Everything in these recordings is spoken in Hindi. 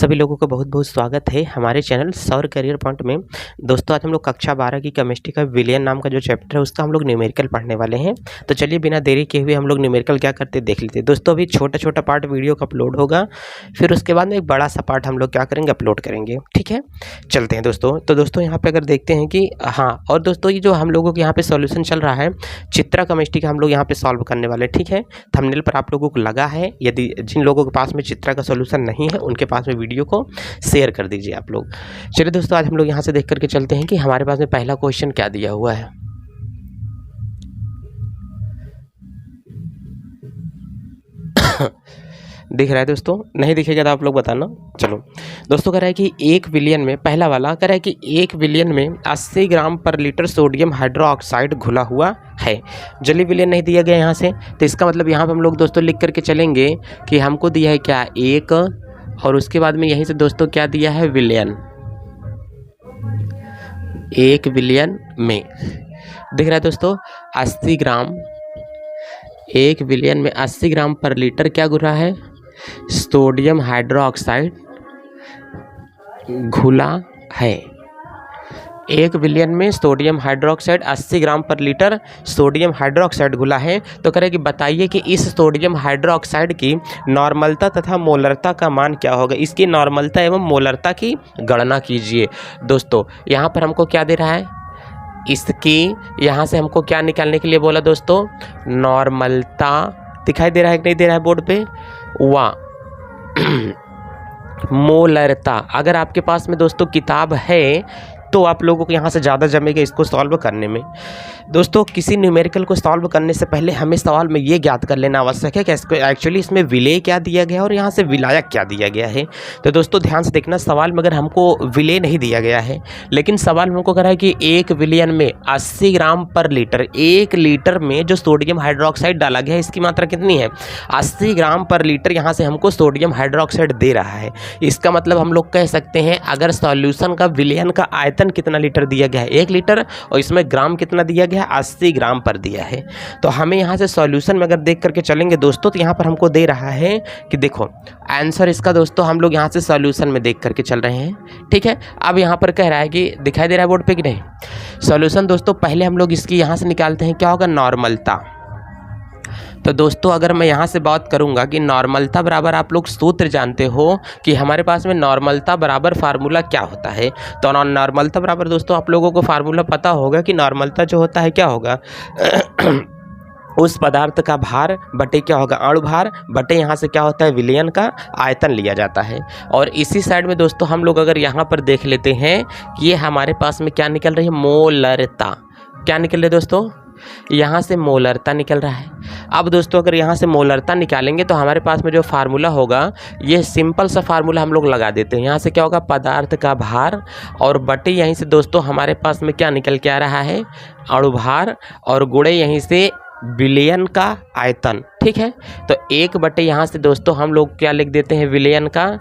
सभी लोगों का बहुत बहुत स्वागत है हमारे चैनल सौर करियर पॉइंट में। दोस्तों आज हम लोग कक्षा 12 की केमिस्ट्री का विलियन नाम का जो चैप्टर है उसका हम लोग न्यूमेरिकल पढ़ने वाले हैं। तो चलिए बिना देरी किए हुए हम लोग न्यूमेरिकल क्या करते देख लेते हैं। दोस्तों अभी छोटा छोटा पार्ट वीडियो का अपलोड होगा, फिर उसके बाद में एक बड़ा सा पार्ट हम लोग क्या करेंगे अपलोड करेंगे। ठीक है, चलते हैं दोस्तों। तो दोस्तों यहाँ पर अगर देखते हैं कि हाँ, और दोस्तों ये जो हम लोगों के यहाँ पर सॉल्यूशन चल रहा है चित्रा केमिस्ट्री का, हम लोग यहाँ पर सॉल्व करने वाले। ठीक है, थंबनेल पर आप लोगों को लगा है। यदि जिन लोगों के पास में चित्रा का सॉल्यूशन नहीं है उनके पास में वीडियो को शेयर कर दीजिए आप लोग। चलिए दोस्तों आज हम लोग यहाँ से देख करके चलते हैं कि हमारे पास में पहला क्वेश्चन क्या दिया हुआ है। दिख रहा है दोस्तों? नहीं दिखेगा तो आप लोग बताना। चलो दोस्तों, कह रहा है कि 1 विलियन में, पहला वाला कह रहा है कि 1 विलियन में 80 ग्राम पर लीटर सोडियम हाइड्रोक्साइड घुला हुआ है। जली विलियन नहीं दिया गया यहाँ से, तो इसका मतलब यहाँ पर हम लोग दोस्तों लिख करके चलेंगे कि हमको दिया है क्या 1, और उसके बाद में यहीं से दोस्तों क्या दिया है विलियन। 1 विलियन में दिख रहा है दोस्तों 80 ग्राम, 1 विलियन में 80 ग्राम पर लीटर क्या घुला है, सोडियम हाइड्रोक्साइड घुला है। 1 विलियन में सोडियम हाइड्रोक्साइड 80 ग्राम पर लीटर सोडियम हाइड्रोक्साइड घुला है। तो कह रहे कि बताइए कि इस सोडियम हाइड्रोक्साइड की नॉर्मलता तथा मोलरता का मान क्या होगा। इसकी नॉर्मलता एवं मोलरता की गणना कीजिए। दोस्तों यहाँ पर हमको क्या दे रहा है, इसकी यहाँ से हमको क्या निकालने के लिए बोला दोस्तों, नॉर्मलता। दिखाई दे रहा है कि नहीं दे रहा है बोर्ड पे, वाह मोलरता। अगर आपके पास में दोस्तों किताब है तो आप लोगों को यहाँ से ज़्यादा जमेगा इसको सॉल्व करने में। दोस्तों किसी न्यूमेरिकल को सॉल्व करने से पहले हमें सवाल में ये ज्ञात कर लेना आवश्यक है कि एक्चुअली इसमें विलेय क्या दिया गया है और यहाँ से विलायक क्या दिया गया है। तो दोस्तों ध्यान से देखना, सवाल में अगर हमको विलेय नहीं दिया गया है, लेकिन सवाल में हमको कह रहा है कि 1 विलियन में 80 ग्राम पर लीटर, 1 लीटर में जो सोडियम हाइड्रोक्साइड डाला गया है इसकी मात्रा कितनी है, 80 ग्राम पर लीटर यहाँ से हमको सोडियम हाइड्रोक्साइड दे रहा है। इसका मतलब हम लोग कह सकते हैं अगर सॉल्यूशन का विलियन का आयतन कितना लीटर दिया गया है, 1 लीटर, और इसमें ग्राम कितना दिया गया है, 80 ग्राम पर दिया है। तो हमें यहाँ से सॉल्यूशन में अगर देख करके चलेंगे दोस्तों, तो यहाँ पर हमको दे रहा है कि देखो आंसर इसका दोस्तों हम लोग यहाँ से सॉल्यूशन में देख करके चल रहे हैं। ठीक है, अब यहाँ पर कह रहा है कि दिखाई दे रहा है बोर्ड पे कि नहीं सॉल्यूशन। दोस्तों पहले हम लोग इसकी यहाँ से निकालते हैं, क्या होगा, नॉर्मलता। तो दोस्तों अगर मैं यहाँ से बात करूँगा कि नॉर्मलता बराबर, आप लोग सूत्र जानते हो कि हमारे पास में नॉर्मलता बराबर फार्मूला क्या होता है। तो नॉर्मलता बराबर दोस्तों आप लोगों को फार्मूला पता होगा कि नॉर्मलता जो होता है क्या होगा उस पदार्थ का भार बटे क्या होगा, अणु भार बटे यहाँ से क्या होता है विलियन का आयतन लिया जाता है। और इसी साइड में दोस्तों हम लोग अगर यहाँ पर देख लेते हैं कि ये हमारे पास में क्या निकल रही है, मोलरता। क्या निकल रही है दोस्तों, यहाँ से मोलरता निकल रहा है। अब दोस्तों अगर यहाँ से मोलरता निकालेंगे तो हमारे पास में जो फार्मूला होगा, ये सिंपल सा फार्मूला हम लोग लगा देते हैं। यहाँ से क्या होगा, पदार्थ का भार और बटे यहीं से दोस्तों हमारे पास में क्या निकल के आ रहा है, अणु भार, और गुणे यहीं से विलियन का आयतन। ठीक है, तो 1 बटे यहाँ से दोस्तों हम लोग क्या लिख देते हैं, विलियन का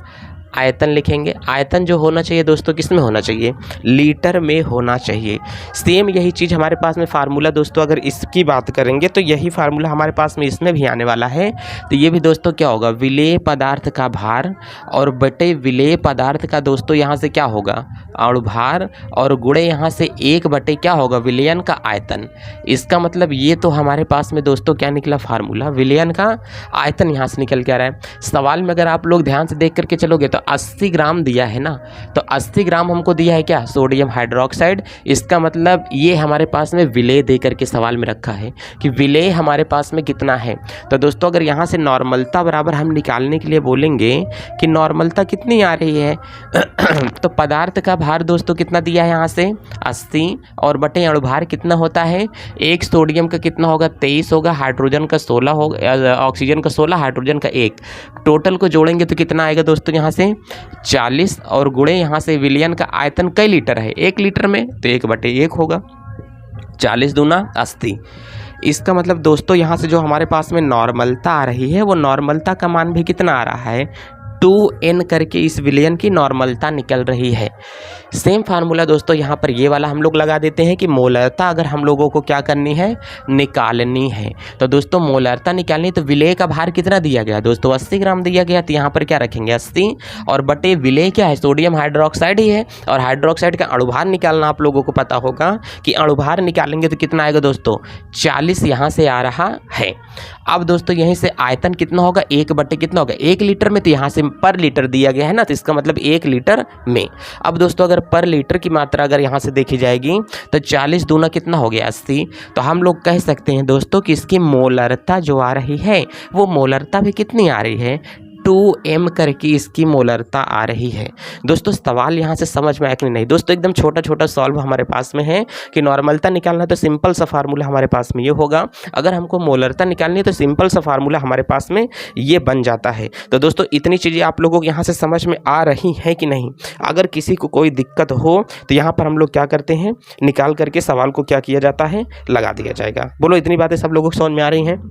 आयतन लिखेंगे। आयतन जो होना चाहिए दोस्तों किस में होना चाहिए, लीटर में होना चाहिए। सेम यही चीज़ हमारे पास में फार्मूला दोस्तों अगर इसकी बात करेंगे तो यही फार्मूला हमारे पास में इसमें भी आने वाला है। तो ये भी दोस्तों क्या होगा, विलेय पदार्थ का भार और बटे विलेय पदार्थ का दोस्तों यहाँ से क्या होगा, अणु भार, और गुणे यहाँ से 1 बटे क्या होगा, विलियन का आयतन। इसका मतलब ये तो हमारे पास में दोस्तों क्या निकला फार्मूला, विलियन का आयतन यहाँ से निकल के आ रहा है। सवाल में अगर आप लोग ध्यान से देख करके चलोगे तो 80 ग्राम दिया है ना, तो 80 ग्राम हमको दिया है क्या, सोडियम हाइड्रोक्साइड। इसका मतलब ये हमारे पास में विलेय दे करके सवाल में रखा है कि विलेय हमारे पास में कितना है। तो दोस्तों अगर यहाँ से नॉर्मलता बराबर हम निकालने के लिए बोलेंगे कि नॉर्मलता कितनी आ रही है तो पदार्थ का भार दोस्तों कितना दिया है यहाँ से 80, और बटे अणु भार कितना होता है, 1 सोडियम का कितना होगा, 23 होगा, हाइड्रोजन का 16 होगा, ऑक्सीजन का 16, हाइड्रोजन का 1, टोटल को जोड़ेंगे तो कितना आएगा दोस्तों यहाँ से 40, और गुणे यहाँ से विलियन का आयतन कई लीटर है, 1 लीटर में, तो 1 बटे 1 होगा, 40 दूना 80। इसका मतलब दोस्तों यहाँ से जो हमारे पास में नॉर्मलता आ रही है वो नॉर्मलता का मान भी कितना आ रहा है, 2n करके इस विलियन की नॉर्मलता निकल रही है। सेम फार्मूला दोस्तों यहाँ पर ये वाला हम लोग लगा देते हैं कि मोलरता अगर हम लोगों को क्या करनी है, निकालनी है। तो दोस्तों मोलरता निकालनी, तो विलेय का भार कितना दिया गया दोस्तों, 80 ग्राम दिया गया। तो यहाँ पर क्या रखेंगे 80 और बटे विलेय क्या है, सोडियम हाइड्रोक्साइड ही है। और हाइड्रोक्साइड का अणुभार निकालना आप लोगों को पता होगा कि अणुभार निकालेंगे तो कितना आएगा दोस्तों, 40 यहाँ से आ रहा है। अब दोस्तों यहीं से आयतन कितना होगा, 1 बटे कितना होगा, 1 लीटर में। तो यहाँ से पर लीटर दिया गया है ना, तो इसका मतलब 1 लीटर में। अब दोस्तों अगर पर लीटर की मात्रा अगर यहाँ से देखी जाएगी तो 40 दूना कितना हो गया 80। तो हम लोग कह सकते हैं दोस्तों कि इसकी मोलरता जो आ रही है वो मोलरता भी कितनी आ रही है, 2m करके इसकी मोलरता आ रही है। दोस्तों सवाल यहाँ से समझ में आया कि नहीं दोस्तों, एकदम छोटा छोटा सॉल्व हमारे पास में है कि नॉर्मलता निकालना तो सिंपल सा फार्मूला हमारे पास में ये होगा, अगर हमको मोलरता निकालनी है तो सिंपल सा फार्मूला हमारे पास में ये बन जाता है। तो दोस्तों इतनी चीज़ें आप लोगों को यहाँ से समझ में आ रही हैं कि नहीं। अगर किसी को कोई दिक्कत हो तो यहाँ पर हम लोग क्या करते हैं, निकाल करके सवाल को क्या किया जाता है, लगा दिया जाएगा। बोलो इतनी बातें सब लोगों को समझ में आ रही हैं।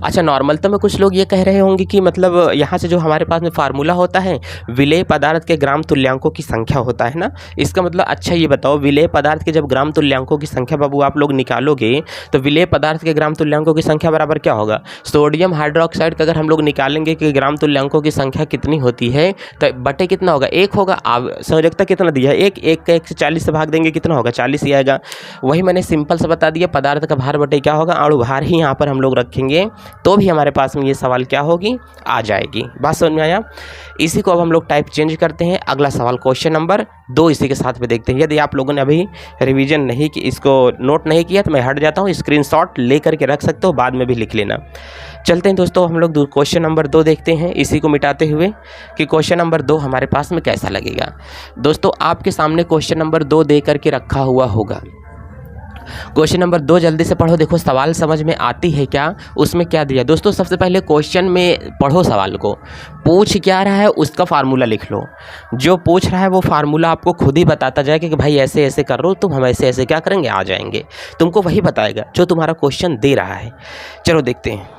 अच्छा नॉर्मलता में कुछ लोग ये कह रहे होंगे कि मतलब यहाँ से जो हमारे पास में फार्मूला होता है विलेय पदार्थ के ग्राम तुल्यांकों की संख्या होता है ना, इसका मतलब अच्छा ये बताओ विलेय पदार्थ के जब ग्राम तुल्यांकों की संख्या बाबू आप लोग निकालोगे तो विलेय पदार्थ के ग्राम तुल्यांकों की संख्या बराबर क्या होगा, सोडियम हाइड्रोक्साइड का अगर हम लोग निकालेंगे कि ग्राम तुल्यांकों की संख्या कितनी होती है तो बटे कितना होगा, 1 होगा। अब संयोजकता कितना दिया है, 1 का 1 से 40 से भाग देंगे कितना होगा, 40 ही आएगा। वही मैंने सिंपल से बता दिया, पदार्थ का भार बटे क्या होगा, अणुभार ही यहाँ पर हम लोग रखेंगे तो भी हमारे पास में ये सवाल क्या होगी, आ जाएगी। बात समझ में आया। इसी को अब हम लोग टाइप चेंज करते हैं। अगला सवाल क्वेश्चन नंबर 2 इसी के साथ में देखते हैं। यदि आप लोगों ने अभी रिवीजन नहीं की, इसको नोट नहीं किया तो मैं हट जाता हूँ, स्क्रीनशॉट ले करके रख सकते हो, बाद में भी लिख लेना। चलते हैं दोस्तों हम लोग क्वेश्चन नंबर 2 देखते हैं, इसी को मिटाते हुए कि क्वेश्चन नंबर 2 हमारे पास में कैसा लगेगा। दोस्तों आपके सामने क्वेश्चन नंबर 2 दे करके रखा हुआ होगा। क्वेश्चन नंबर 2 जल्दी से पढ़ो, देखो सवाल समझ में आती है क्या, उसमें क्या दिया। दोस्तों सबसे पहले क्वेश्चन में पढ़ो, सवाल को पूछ क्या रहा है उसका फार्मूला लिख लो। जो पूछ रहा है वो फार्मूला आपको खुद ही बताता जाएगा कि भाई ऐसे ऐसे कर लो तुम, हम ऐसे ऐसे क्या करेंगे, आ जाएंगे। तुमको वही बताएगा जो तुम्हारा क्वेश्चन दे रहा है। चलो देखते हैं।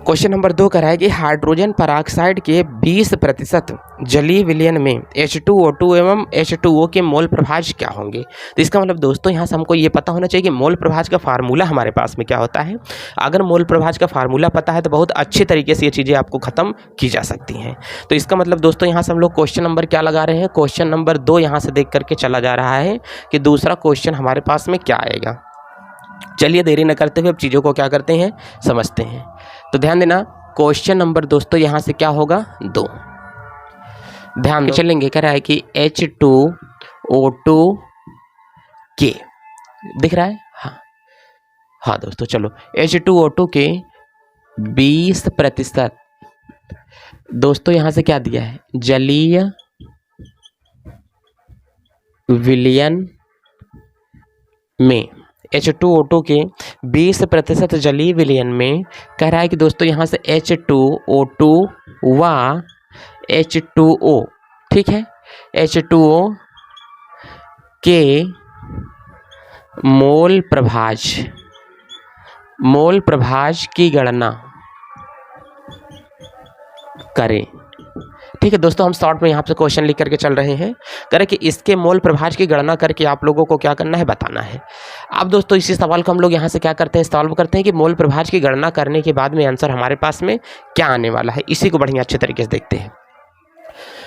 क्वेश्चन नंबर 2 कह रहा है कि हाइड्रोजन पेरोक्साइड के 20% जलीय विलयन में H2O2 एवं H2O के मोल प्रभाज क्या होंगे। तो इसका मतलब दोस्तों यहाँ से हमको ये पता होना चाहिए कि मोल प्रभाज का फार्मूला हमारे पास में क्या होता है। अगर मोल प्रभाज का फार्मूला पता है तो बहुत अच्छे तरीके से ये चीज़ें आपको ख़त्म की जा सकती हैं। तो इसका मतलब दोस्तों यहाँ से हम लोग क्वेश्चन नंबर क्या लगा रहे हैं, क्वेश्चन नंबर 2 यहाँ से देख करके चला जा रहा है कि दूसरा क्वेश्चन हमारे पास में क्या आएगा। चलिए देरी न करते हुए अब चीज़ों को क्या करते हैं, समझते हैं। तो ध्यान देना क्वेश्चन नंबर दोस्तों यहाँ से क्या होगा, 2। ध्यान दो, चलेंगे कह रहा है कि H2O2 के दिख रहा है, हाँ दोस्तों चलो H2O2 के 20% दोस्तों यहाँ से क्या दिया है, जलीय विलयन में H2O2 के 20% जलीय विलयन में कह रहा है कि दोस्तों यहाँ से H2O2 व H2O, ठीक है, H2O के मोल प्रभाज की गणना करें। ठीक है दोस्तों, हम शॉर्ट में यहाँ पे क्वेश्चन लिख करके चल रहे हैं, करें कि इसके मोल प्रभाज की गणना करके आप लोगों को क्या करना है, बताना है। अब दोस्तों इसी सवाल को हम लोग यहाँ से क्या करते हैं, सॉल्व करते हैं कि मोल प्रभाज की गणना करने के बाद में आंसर हमारे पास में क्या आने वाला है, इसी को बढ़िया अच्छे तरीके से देखते हैं।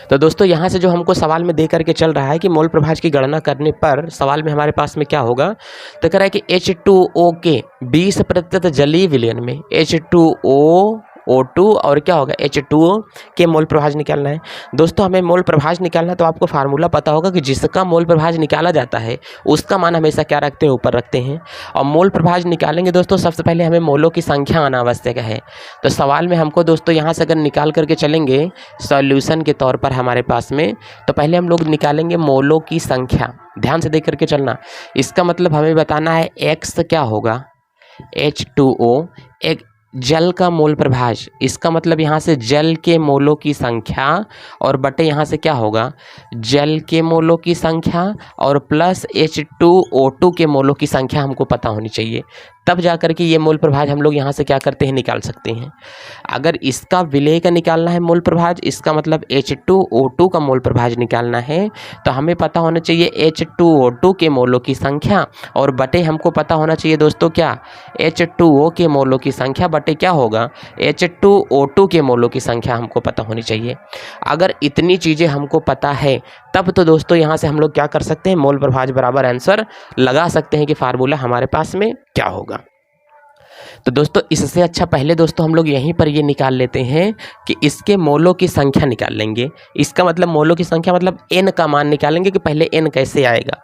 तो दोस्तों यहाँ से जो हमको सवाल में दे करके चल रहा है कि मोल प्रभाज की गणना करने पर सवाल में हमारे पास में क्या होगा, तो कह रहा है कि H2O के 20% जलीय विलयन में H2O2 और क्या होगा H2O के मोल प्रभाज निकालना है। दोस्तों हमें मोल प्रभाज निकालना है तो आपको फार्मूला पता होगा कि जिसका मोल प्रभाज निकाला जाता है उसका मान हमेशा क्या रखते हैं, ऊपर रखते हैं। और मोल प्रभाज निकालेंगे दोस्तों सबसे पहले हमें मोलों की संख्या आना आवश्यक है। तो सवाल में हमको दोस्तों यहाँ से अगर निकाल करके चलेंगे सॉल्यूशन के तौर पर हमारे पास में, तो पहले हम लोग निकालेंगे मोलों की संख्या। ध्यान से देख करके चलना, इसका मतलब हमें बताना है x क्या होगा, H2O एक जल का मोल प्रभाज, इसका मतलब यहाँ से जल के मोलों की संख्या और बटे यहाँ से क्या होगा, जल के मोलों की संख्या और प्लस H2O2 के मोलों की संख्या हमको पता होनी चाहिए। तब जा कर के ये मोल प्रभाज हम लोग यहाँ से क्या करते हैं, निकाल सकते हैं। अगर इसका विलेय का निकालना है मोल प्रभाज, इसका मतलब H2O2 का मोल प्रभाज निकालना है, तो हमें पता होना चाहिए H2O2 के मोलों की संख्या और बटे हमको पता होना चाहिए दोस्तों क्या, H2O के मोलों की संख्या बटे क्या होगा, H2O2 के मोलों की संख्या हमको पता होनी चाहिए। अगर इतनी चीज़ें हमको पता है तब तो दोस्तों यहाँ से हम लोग क्या कर सकते हैं, मोल प्रभाज बराबर आंसर लगा सकते हैं कि फार्मूला हमारे पास में क्या होगा। तो दोस्तों इससे अच्छा पहले दोस्तों हम लोग यहीं पर ये निकाल लेते हैं कि इसके मोलों की संख्या निकाल लेंगे। इसका मतलब मोलों की संख्या मतलब n का मान निकालेंगे कि पहले n कैसे आएगा।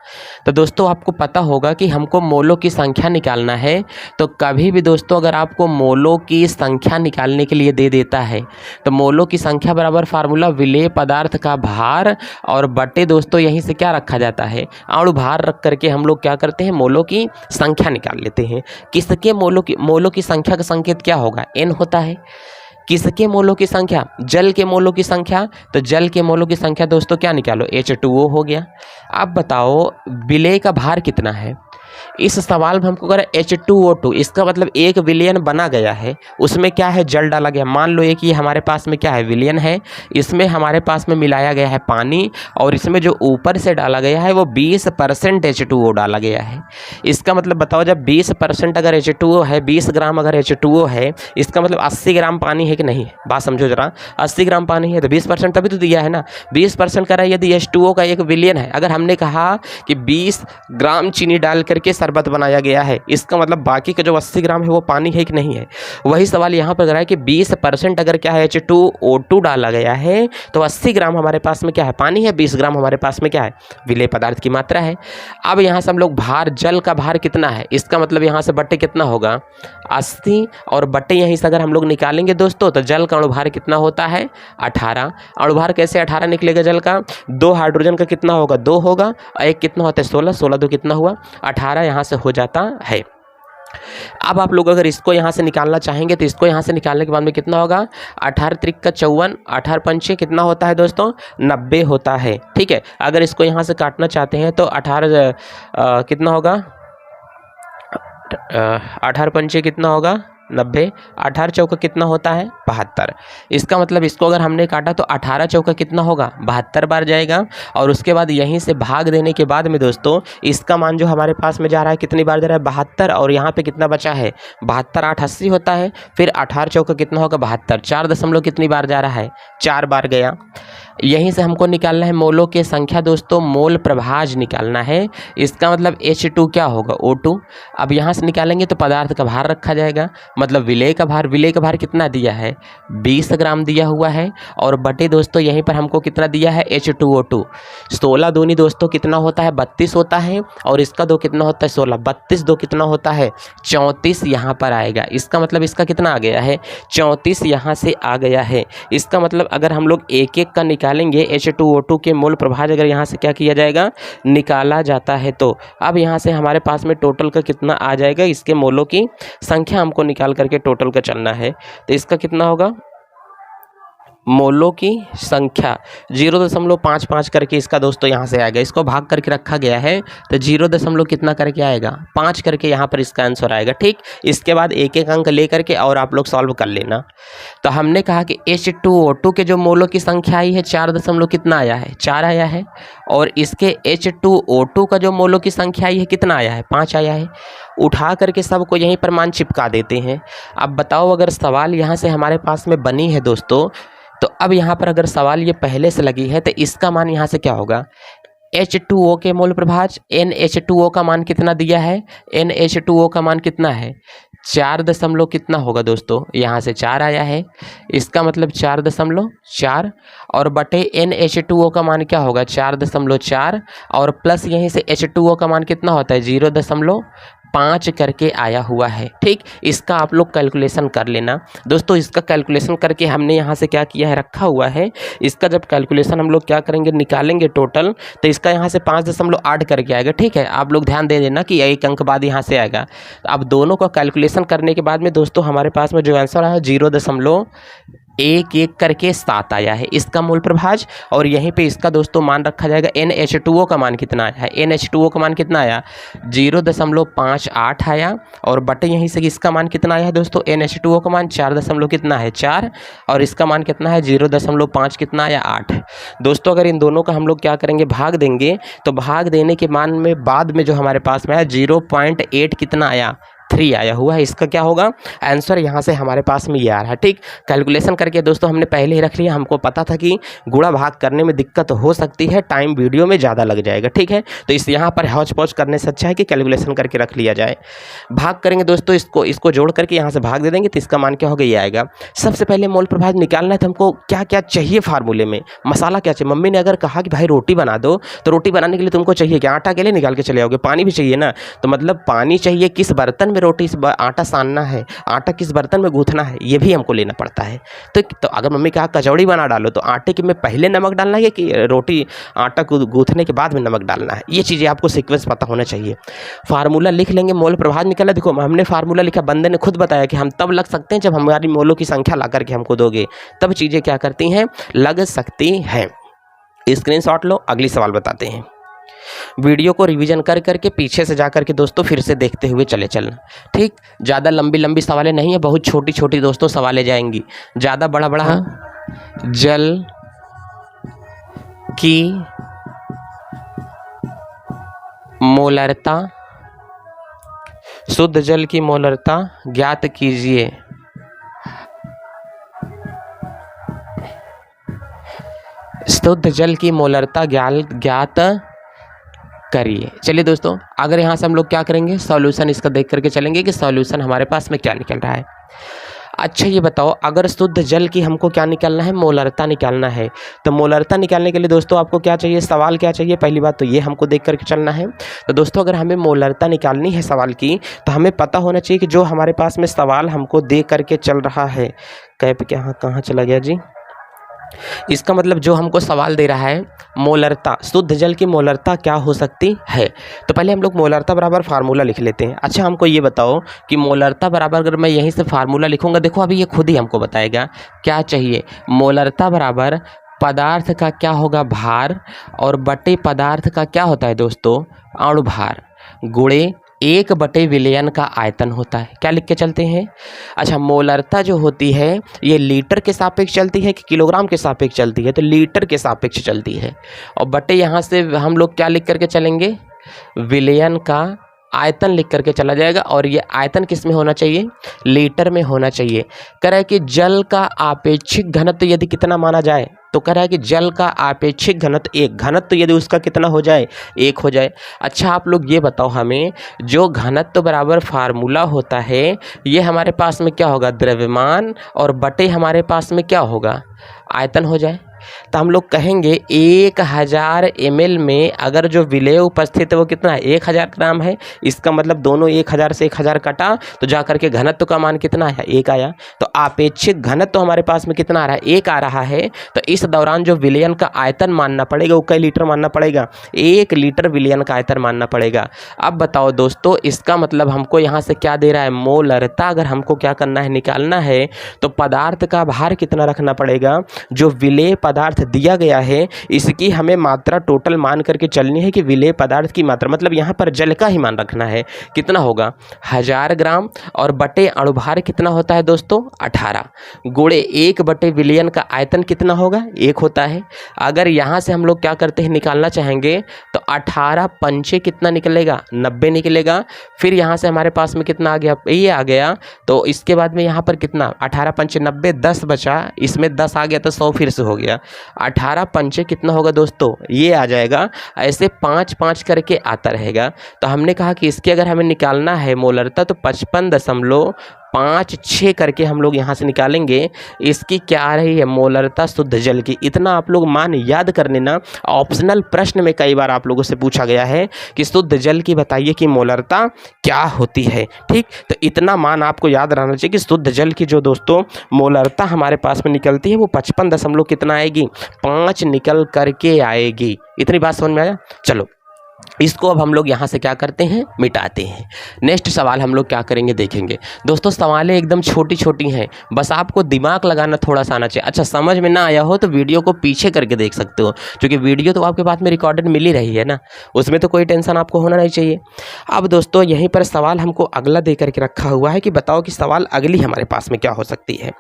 तो दोस्तों आपको पता होगा कि हमको मोलों की संख्या निकालना है, तो कभी भी दोस्तों अगर आपको मोलों की संख्या निकालने के लिए दे देता है तो मोलों की संख्या बराबर फार्मूला विलेय पदार्थ का भार और बटे दोस्तों यहीं से क्या रखा जाता है, अणु भार रख करके हम लोग क्या करते हैं, मोलों की संख्या निकाल लेते हैं। किसके मोलों की संख्या का संकेत क्या होगा, n होता है। किसके मोलों की संख्या, जल के मोलों की संख्या, तो जल के मोलों की संख्या दोस्तों क्या निकालो, H2O हो गया। अब बताओ विलेय का भार कितना है। इस सवाल में हमको कह रहा है H2O2, इसका मतलब एक विलयन बना गया है, उसमें क्या है, जल डाला गया। मान लो एक ये हमारे पास में क्या है, विलयन है, इसमें हमारे पास में मिलाया गया है पानी और इसमें जो ऊपर से डाला गया है वो 20% H2O डाला गया है। इसका मतलब बताओ जब 20% अगर H2O है, 20 ग्राम अगर H2O है, इसका मतलब 80 ग्राम पानी है कि नहीं है, बात समझो जरा। 80 ग्राम पानी है तो 20% तभी तो दिया है ना, 20% करा यदि H2O का एक विलयन है। अगर हमने कहा कि 20 ग्राम चीनी डाल करके शरबत बनाया गया है, इसका मतलब बाकी का जो 80 ग्राम है वो पानी है कि नहीं है। वही सवाल यहाँ पर कर रहा है कि 20% अगर क्या है H2O2 डाला गया है तो 80 ग्राम हमारे पास में क्या है, पानी है, 20 ग्राम हमारे पास में क्या है, विलेय पदार्थ की मात्रा है। अब यहाँ से हम लोग भार, जल का भार कितना है, इसका मतलब यहाँ से बट्टे कितना होगा 80 और बट्टे यहीं से अगर हम लोग निकालेंगे दोस्तों तो जल का अणुभार कितना होता है 18। अणुभार कैसे 18 निकलेगा जल का, 2 हाइड्रोजन का कितना होगा 2 होगा और एक कितना होता है 16, 16 2 कितना हुआ 18 यहाँ से हो जाता है। अब आप लोग अगर इसको यहाँ से निकालना चाहेंगे तो इसको यहाँ से निकालने के बाद में कितना होगा, 18 त्रिक का 54, 18 पंचे कितना होता है दोस्तों 90 होता है। ठीक है, अगर इसको यहाँ से काटना चाहते हैं तो 18 कितना होगा, 18 पंचे कितना होगा 90, 18 चौका कितना होता है 72। इसका मतलब इसको अगर हमने काटा तो 18 चौका कितना होगा 72 बार जाएगा और उसके बाद यहीं से भाग देने के बाद में दोस्तों इसका मान जो हमारे पास में जा रहा है कितनी बार जा रहा है 72 और यहाँ पे कितना बचा है 72, 8 80 होता है, फिर 18 चौका कितना होगा 72, 4 दशमलव कितनी बार जा रहा है 4 बार गया। यहीं से हमको निकालना है मोलों की संख्या दोस्तों, मोल प्रभाज निकालना है। इसका मतलब H2 क्या होगा O2। अब यहाँ से निकालेंगे तो पदार्थ का भार रखा जाएगा, मतलब विलेय का भार, विलेय का भार कितना दिया है 20 ग्राम दिया हुआ है और बटे दोस्तों यहीं पर हमको कितना दिया है H2O2। 16 दूनी दोस्तों कितना होता है 32 होता है और इसका 2 कितना होता है 16, 32 2 कितना होता है 34 यहाँ पर आएगा। इसका मतलब इसका कितना आ गया है 34 यहाँ से आ गया है। इसका मतलब अगर हम लोग एक एक का निकालेंगे H2O2 के मोल प्रभाज अगर यहाँ से क्या किया जाएगा निकाला जाता है तो अब यहाँ से हमारे पास में टोटल का कितना आ जाएगा, इसके मोलों की संख्या हमको निकाल करके टोटल का चलना है। तो इसका कितना होगा, मोलों की संख्या 0.55 करके इसका दोस्तों यहाँ से आएगा। इसको भाग करके रखा गया है तो 0 कितना करके आएगा 5 करके यहाँ पर इसका आंसर आएगा। ठीक, इसके बाद एक एक अंक ले करके और आप लोग सॉल्व कर लेना। तो हमने कहा कि H2O2 के जो मोलों की संख्या आई है 4 कितना आया है 4 आया है और इसके H2O2 का जो मोलों की संख्या आई है कितना आया है 5 आया है। उठा करके सबको यहीं पर मान चिपका देते हैं। अब बताओ अगर सवाल यहाँ से हमारे पास में बनी है दोस्तों, तो अब यहाँ पर अगर सवाल ये पहले से लगी है तो इसका मान यहाँ से क्या होगा, H2O के मोल प्रभाज NH2O का मान कितना दिया है, NH2O का मान कितना है 4 दशमलव कितना होगा दोस्तों, यहाँ से 4 आया है। इसका मतलब 4.4 और बटे NH2O का मान क्या होगा 4.4 और प्लस यहीं से H2O का मान कितना होता है 0.5 करके आया हुआ है। ठीक, इसका आप लोग कैलकुलेशन कर लेना दोस्तों। इसका कैलकुलेशन करके हमने यहाँ से क्या किया है रखा हुआ है। इसका जब कैलकुलेशन हम लोग क्या करेंगे निकालेंगे टोटल तो इसका यहाँ से 5.8 करके आएगा। ठीक है, आप लोग ध्यान दे देना कि एक अंक बाद यहाँ से आएगा। अब दोनों का कैलकुलेशन करने के बाद में दोस्तों हमारे पास में जो आंसर आया 0.5 एक एक करके 7 आया है इसका मोल प्रभाज। और यहीं पे इसका दोस्तों मान रखा जाएगा NH2O का मान कितना आया है, NH2O का मान कितना आया 0.58 आया। और बटे यहीं से इसका मान कितना आया है दोस्तों, NH2O का मान 4 कितना है 4, और इसका मान कितना है 0.5 कितना आया 8। दोस्तों अगर इन दोनों का हम लोग क्या करेंगे, भाग देंगे, तो भाग देने के मान में बाद में जो हमारे पास में आया 0.8 कितना आया 3 आया हुआ है। इसका क्या होगा आंसर, यहाँ से हमारे पास में ये आ रहा है। ठीक, कैलकुलेशन करके दोस्तों हमने पहले ही रख लिया, हमको पता था कि गुणा भाग करने में दिक्कत हो सकती है, टाइम वीडियो में ज़्यादा लग जाएगा। ठीक है, तो इस यहाँ पर हौच पौच करने से अच्छा है कि कैलकुलेशन करके रख लिया जाए। भाग करेंगे दोस्तों, इसको जोड़ करके यहाँ से भाग दे देंगे, तो इसका मान क्या होगा, ये आएगा। सबसे पहले मोल प्रभाज निकालना है, तो हमको क्या क्या चाहिए फार्मूले में, मसाला क्या चाहिए। मम्मी ने अगर कहा कि भाई रोटी बना दो, तो रोटी बनाने के लिए तुमको चाहिए क्या, आटा के लिए निकाल के चले आओगे, पानी भी चाहिए ना। तो मतलब पानी चाहिए, किस बर्तन में रोटी आटा सानना है, आटा किस बर्तन में गूंथना है, ये भी हमको लेना पड़ता है। तो अगर मम्मी कहा कचौड़ी बना डालो, तो आटे के में पहले नमक डालना है कि रोटी आटा को गूंथने के बाद में नमक डालना है, ये चीज़ें आपको सीक्वेंस पता होना चाहिए। फार्मूला लिख लेंगे, मोल प्रभाज निकाला। देखो हमने फार्मूला लिखा, बंदे ने खुद बताया कि हम तब लग सकते हैं जब हमारी मोलों की संख्या ला करके हमको दोगे, तब चीज़ें क्या करती हैं, लग सकती हैं। स्क्रीनशॉट लो, अगली सवाल बताते हैं। वीडियो को रिवीजन कर करके पीछे से जा करके दोस्तों फिर से देखते हुए चले चलना। ठीक, ज़्यादा लंबी लंबी सवालें नहीं है, बहुत छोटी छोटी दोस्तों सवालें जाएंगी। ज़्यादा बड़ा बड़ा जल की मोलरता, शुद्ध जल की मोलरता ज्ञात कीजिए। शुद्ध जल की मोलरता ज्ञात करिए। चलिए दोस्तों, अगर यहाँ से हम लोग क्या करेंगे, सॉल्यूशन इसका देख करके चलेंगे कि सॉल्यूशन हमारे पास में क्या निकल रहा है। अच्छा ये बताओ, अगर शुद्ध जल की हमको क्या निकालना है, मोलरता निकालना है, तो मोलरता निकालने के लिए दोस्तों आपको क्या चाहिए, सवाल क्या चाहिए, पहली बात तो ये हमको देख करके चलना है। तो दोस्तों अगर हमें मोलरता निकालनी है सवाल की, तो हमें पता होना चाहिए कि जो हमारे पास में सवाल हमको दे करके चल रहा है, कैप कहाँ चला गया जी, इसका मतलब जो हमको सवाल दे रहा है मोलरता, शुद्ध जल की मोलरता क्या हो सकती है। तो पहले हम लोग मोलरता बराबर फार्मूला लिख लेते हैं। अच्छा हमको ये बताओ कि मोलरता बराबर, अगर मैं यहीं से फार्मूला लिखूंगा, देखो अभी ये खुद ही हमको बताएगा क्या चाहिए। मोलरता बराबर पदार्थ का क्या होगा, भार, और बटे पदार्थ का क्या होता है दोस्तों, अणु भार, गुणे 1 विलयन का आयतन होता है। क्या लिख के चलते हैं। अच्छा मोलरता जो होती है ये लीटर के सापेक्ष चलती है कि किलोग्राम के सापेक्ष चलती है, तो लीटर के सापेक्ष चलती है। और बटे यहाँ से हम लोग क्या लिख करके चलेंगे, विलयन का आयतन लिख करके चला जाएगा। और ये आयतन किस में होना चाहिए, लीटर में होना चाहिए। कह रहा है कि जल का आपेक्षिक घनत्व यदि कितना माना जाए, तो कह रहा है कि जल का आपेक्षिक घनत्व 1, घनत्व यदि उसका कितना हो जाए 1 हो जाए। अच्छा आप लोग ये बताओ हमें, जो घनत्व बराबर फार्मूला होता है ये हमारे पास में क्या होगा, द्रव्यमान, और बटे हमारे पास में क्या होगा, आयतन हो जाए। तो हम लोग कहेंगे 1000 ml में अगर जो विलेय उपस्थित है वो कितना है, 1000 ग्राम है। इसका मतलब दोनों 1000 से 1000 कटा, तो जा करके घनत्व का मान कितना आया, 1 आया। तो आपेक्षिक घनत्व तो हमारे पास में कितना आ रहा है, 1 आ रहा है। तो इस दौरान जो विलयन का आयतन मानना पड़ेगा वो कई लीटर मानना पड़ेगा, 1 लीटर विलयन का आयतन मानना पड़ेगा। अब बताओ दोस्तों, इसका मतलब हमको यहाँ से क्या दे रहा है, मोलरता अगर हमको क्या करना है, निकालना है, तो पदार्थ का भार कितना रखना पड़ेगा, जो विलेय पदार्थ दिया गया है इसकी हमें मात्रा टोटल मान करके चलनी है कि विलेय पदार्थ की मात्रा, मतलब यहाँ पर जल का ही मान रखना है, कितना होगा 1000 ग्राम, और बटे अणुभार कितना होता है दोस्तों 18, गुणे 1 विलयन का आयतन कितना होगा 1 होता है। अगर यहाँ से हम लोग क्या करते हैं, निकालना चाहेंगे, तो 18 पंचे कितना निकलेगा, 90 निकलेगा। फिर यहाँ से हमारे पास में कितना आ गया, ये आ गया। तो इसके बाद में यहाँ पर कितना, 18 पंचे 90, 10 बचा, इसमें 10 आ गया तो 100 फिर से हो गया। 18 पंचे कितना होगा दोस्तों, ये आ जाएगा। ऐसे 5-5 करके आता रहेगा। तो हमने कहा कि इसके अगर हमें निकालना है मोलरता, तो 55.56 करके हम लोग यहाँ से निकालेंगे। इसकी क्या आ रही है, मोलरता शुद्ध जल की। इतना आप लोग मान याद कर लेना, ऑप्शनल प्रश्न में कई बार आप लोगों से पूछा गया है कि शुद्ध जल की बताइए कि मोलरता क्या होती है। ठीक, तो इतना मान आपको याद रहना चाहिए कि शुद्ध जल की जो दोस्तों मोलरता हमारे पास में निकलती है वो 55 कितना आएगी, 5 निकल करके आएगी। इतनी बात समझ में आया। चलो इसको अब हम लोग यहाँ से क्या करते हैं, मिटाते हैं। नेक्स्ट सवाल हम लोग क्या करेंगे देखेंगे। दोस्तों सवालें एकदम छोटी छोटी हैं, बस आपको दिमाग लगाना थोड़ा सा आना चाहिए। अच्छा समझ में ना आया हो तो वीडियो को पीछे करके देख सकते हो, क्योंकि वीडियो तो आपके पास में रिकॉर्डेड मिल ही रही है ना, उसमें तो कोई टेंशन आपको होना नहीं चाहिए। अब दोस्तों यहीं पर सवाल हमको अगला दे करके रखा हुआ है कि बताओ कि सवाल अगली हमारे पास में क्या हो सकती है।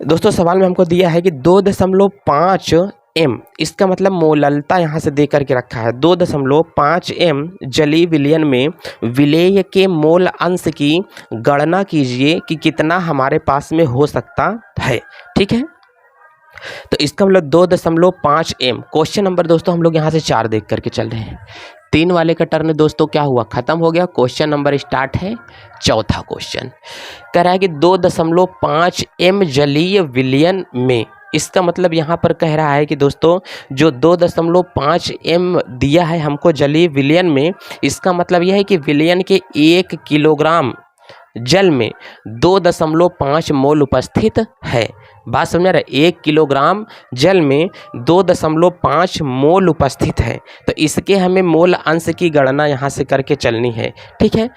दोस्तों सवाल में हमको दिया है कि 2.5 m, इसका मतलब मोललता यहाँ से दे करके रखा है। 2.5 m जलीय विलयन में विलेय के मोल अंश की गणना कीजिए कि कितना हमारे पास में हो सकता है। ठीक है, तो इसका मतलब 2.5 m। क्वेश्चन नंबर दोस्तों हम लोग यहाँ से 4 देख करके चल रहे हैं। 3 वाले का टर्न दोस्तों क्या हुआ, खत्म हो गया। क्वेश्चन नंबर स्टार्ट है, चौथा क्वेश्चन कह रहा है कि 2.5 m जलीय विलयन में, इसका मतलब यहाँ पर कह रहा है कि दोस्तों जो 2.5 m दिया है हमको जलीय विलयन में, इसका मतलब यह है कि विलयन के 1 किलोग्राम जल में 2.5 मोल उपस्थित है। बात समझ रहे, 1 किलोग्राम जल में 2.5 मोल उपस्थित है। तो इसके हमें मोल अंश की गणना यहाँ से करके चलनी है। ठीक है,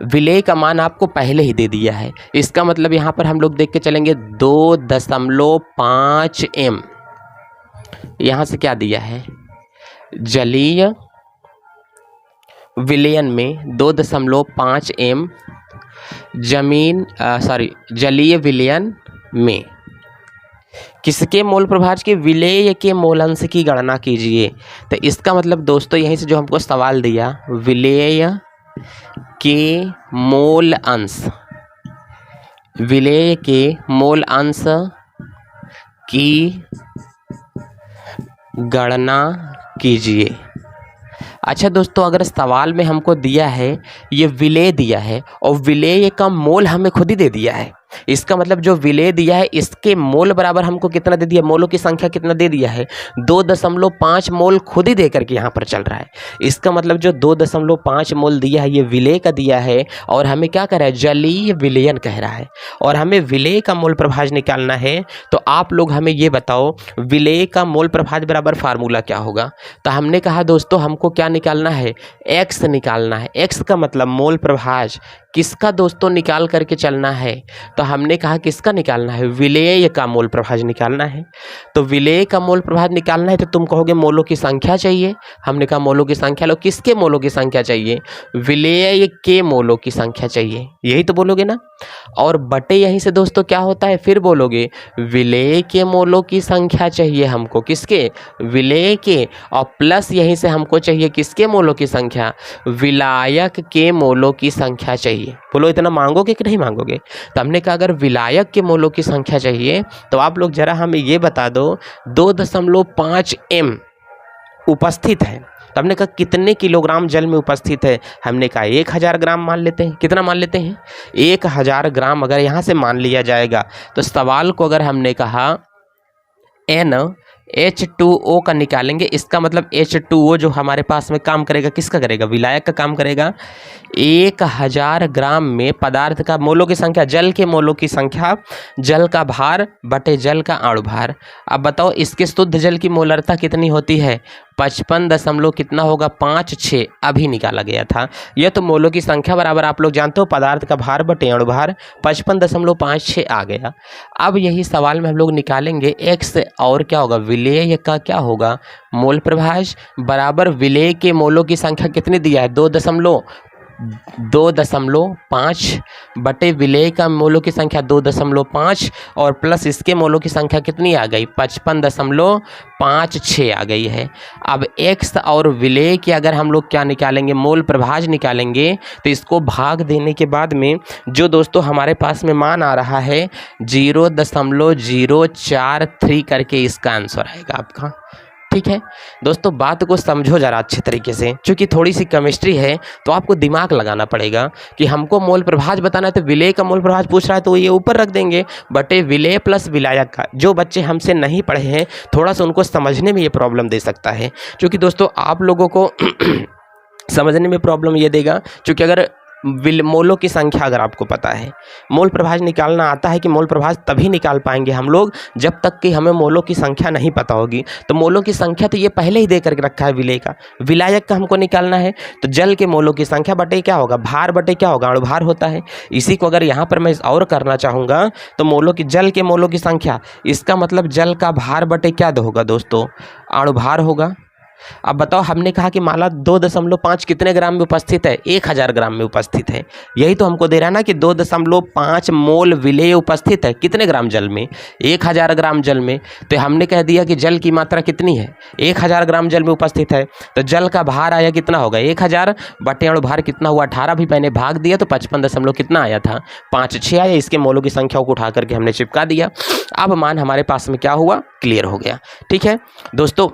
विलेय का मान आपको पहले ही दे दिया है, इसका मतलब यहाँ पर हम लोग देख के चलेंगे 2.5 m। यहाँ से क्या दिया है, जलीय विलयन में 2.5 m जलीय विलयन में किसके मोल प्रभाज के, विलेय के मोल अंश की गणना कीजिए। तो इसका मतलब दोस्तों यहीं से जो हमको सवाल दिया, विलेय के मोल अंश, विलेय के मोल अंश की गणना कीजिए। अच्छा दोस्तों अगर सवाल में हमको दिया है, ये विलेय दिया है और विलेय का मोल हमें खुद ही दे दिया है, इसका मतलब जो विलेय दिया है इसके मोल बराबर हमको कितना दे दिया, मोलों की संख्या कितना दे दिया है, 2.5 मोल खुद ही दे करके यहाँ पर चल रहा है। इसका मतलब जो 2.5 मोल दिया है ये विलेय का दिया है और हमें क्या कह रहा है, जलीय विलयन कह रहा है और हमें विलेय का मोल प्रभाज निकालना है। तो आप लोग हमें ये बताओ विलेय का मोल प्रभाज बराबर फार्मूला क्या होगा। तो हमने कहा दोस्तों हमको क्या निकालना है, x निकालना है। x का मतलब मोल प्रभाज किसका दोस्तों निकाल करके चलना है, तो हमने कहा किसका निकालना है, विलेय का मोल प्रभाज निकालना है। तो विलेय का मोल प्रभाज निकालना है तो तुम कहोगे मोलों की संख्या चाहिए, हमने कहा मोलों की संख्या लो। किसके मोलों की संख्या चाहिए, विलेय के मोलों की संख्या चाहिए, यही तो बोलोगे ना। और बटे यहीं से दोस्तों क्या होता है, फिर बोलोगे विलेय के मोलों की संख्या चाहिए हमको, किसके, विलेय के, और प्लस यहीं से हमको चाहिए किसके मोलों की संख्या, विलायक के मोलों की संख्या चाहिए। बोलो इतना मांगोगे कि नहीं मांगोगे। तो हमने कहा अगर विलायक के मोलों की संख्या चाहिए तो आप लोग जरा हमें ये बता दो 2.5 m उपस्थित है, तो हमने कहा कितने किलोग्राम जल में उपस्थित है, हमने कहा 1000 ग्राम मान लेते हैं। कितना मान लेते हैं, 1000 ग्राम अगर यहाँ से मान लिया जाएगा तो सवाल को अगर हमने कहा NH2O का निकालेंगे, इसका मतलब H2O जो हमारे पास में काम करेगा किसका करेगा, विलायक का काम करेगा। 1000 ग्राम में पदार्थ का मोलों की संख्या, जल के मोलों की संख्या, जल का भार बटे जल का अणु भार। अब बताओ इसके शुद्ध जल की मोलरता कितनी होती है, 55 कितना होगा 56 अभी निकाला गया था। यह तो मोलों की संख्या बराबर आप लोग जानते हो पदार्थ का भार बटे अणु भार, 55.56 आ गया। अब यही सवाल में हम लोग निकालेंगे x और क्या होगा, विलेय का क्या होगा, मोल प्रभाज बराबर विलेय के मोलों की संख्या कितनी दिया है, 2.5 बटे विलेय का मोलों की संख्या 2.5 और प्लस इसके मोलों की संख्या कितनी आ गई 55.56 आ गई है। अब x और विलेय की अगर हम लोग क्या निकालेंगे, मोल प्रभाज निकालेंगे, तो इसको भाग देने के बाद में जो दोस्तों हमारे पास में मान आ रहा है 0.043 करके इसका आंसर आएगा आपका। ठीक है दोस्तों, बात को समझो जरा अच्छे तरीके से, क्योंकि थोड़ी सी केमिस्ट्री है तो आपको दिमाग लगाना पड़ेगा कि हमको मोल प्रभाज बताना है। तो विलेय का मोल प्रभाज पूछ रहा है तो ये ऊपर रख देंगे बटे विलेय प्लस विलायक का। जो बच्चे हमसे नहीं पढ़े हैं थोड़ा सा उनको समझने में ये प्रॉब्लम दे सकता है, क्योंकि दोस्तों आप लोगों को समझने में प्रॉब्लम ये देगा, क्योंकि अगर मोलों की संख्या अगर आपको पता है, मोल प्रभाज निकालना आता है कि मोल प्रभाज तभी निकाल पाएंगे हम लोग जब तक कि हमें मोलों की संख्या नहीं पता होगी। तो मोलों की संख्या तो ये पहले ही दे करके रखा है विलेय का, विलायक का हमको निकालना है। तो जल के मोलों की संख्या बटे क्या होगा, भार बटे क्या होगा, अणुभार होता है। इसी को अगर यहाँ पर मैं और करना चाहूँगा तो मोलों की, जल के मोलों की संख्या, इसका मतलब जल का भार बटे क्या होगा दोस्तों, अणुभार होगा। अब बताओ, हमने कहा कि माला 2.5 कितने ग्राम में उपस्थित है, 1000 ग्राम में उपस्थित है। यही तो हमको दे रहा है ना कि 2.5 मोल विलेय उपस्थित है कितने ग्राम जल में, 1000 ग्राम जल में। तो हमने कह दिया कि जल की मात्रा कितनी है, 1000 ग्राम जल में उपस्थित है। तो जल का भार आया कितना होगा, 1000 बटे अणुभार कितना हुआ 18, भी मैंने भाग दिया तो 55 कितना आया था, 5×6 आया। इसके मोलों की संख्या को उठा करके हमने चिपका दिया। अब मान हमारे पास में क्या हुआ, क्लियर हो गया। ठीक है दोस्तों,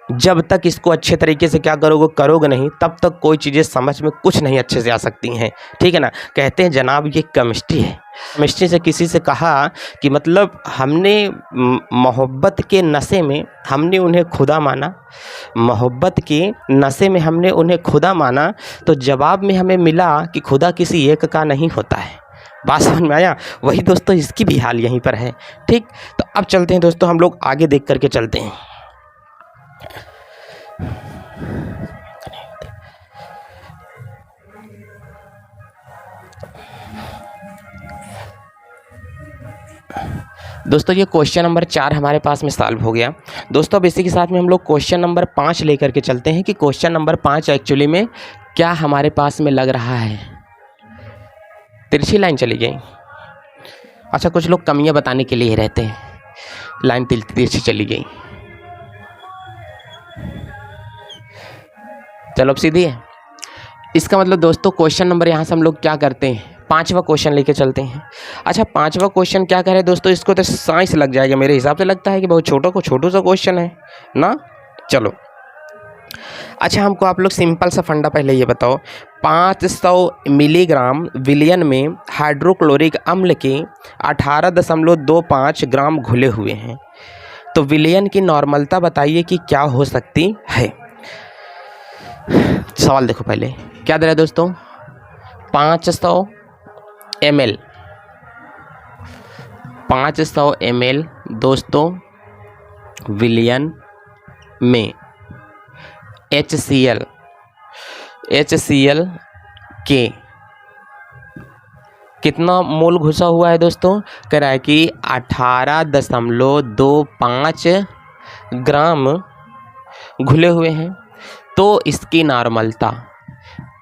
जब तक इसको अच्छे तरीके से क्या करोगे नहीं, तब तक कोई चीज़ें समझ में कुछ नहीं अच्छे से आ सकती हैं। ठीक है ना। कहते हैं जनाब ये केमिस्ट्री है। केमिस्ट्री से किसी से कहा कि मतलब हमने मोहब्बत के नशे में हमने उन्हें खुदा माना, मोहब्बत के नशे में हमने उन्हें खुदा माना, तो जवाब में हमें मिला कि खुदा किसी एक का नहीं होता है। बात समझ में आया। वही दोस्तों इसकी भी हाल यहीं पर है। ठीक, तो अब चलते हैं दोस्तों, हम लोग आगे देख करके चलते हैं। दोस्तों ये क्वेश्चन नंबर 4 हमारे पास में सॉल्व हो गया। दोस्तों अब इसी के साथ में हम लोग क्वेश्चन नंबर 5 लेकर के चलते हैं कि क्वेश्चन नंबर 5 एक्चुअली में क्या हमारे पास में लग रहा है। तिरछी लाइन चली गई। अच्छा, कुछ लोग कमियां बताने के लिए रहते हैं, लाइन तिरछी चली गई। चलो अब सीधी है। इसका मतलब दोस्तों क्वेश्चन नंबर यहाँ से हम लोग क्या करते हैं, 5वां क्वेश्चन लेके चलते हैं। अच्छा 5वां क्वेश्चन क्या करें दोस्तों, इसको तो साइंस लग जाएगा मेरे हिसाब से, लगता है कि बहुत छोटू सा क्वेश्चन है ना। चलो अच्छा, हमको आप लोग सिंपल सा फंडा पहले ये बताओ, 500 मिलीग्राम विलयन में हाइड्रोक्लोरिक अम्ल के 18.25 ग्राम घुले हुए हैं। तो विलयन की नॉर्मलता बताइए कि क्या हो सकती है। सवाल देखो पहले क्या दे रहा है दोस्तों, 500 ml 500 ml दोस्तों विलयन में HCl के कितना मोल घुसा हुआ है दोस्तों, कह रहा है कि 18.25 ग्राम घुले हुए हैं। तो इसकी नॉर्मलता,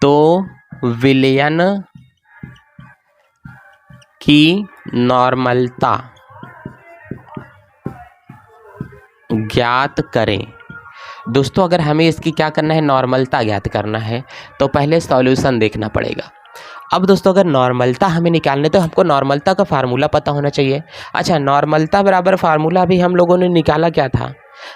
तो विलयन की नॉर्मलता ज्ञात करें। दोस्तों अगर हमें इसकी क्या करना है, नॉर्मलता ज्ञात करना है, तो पहले सॉल्यूशन देखना पड़ेगा। अब दोस्तों अगर नॉर्मलता हमें निकालने, तो हमको नॉर्मलता का फार्मूला पता होना चाहिए। अच्छा, नॉर्मलता बराबर फार्मूला भी हम लोगों ने निकाला क्या था,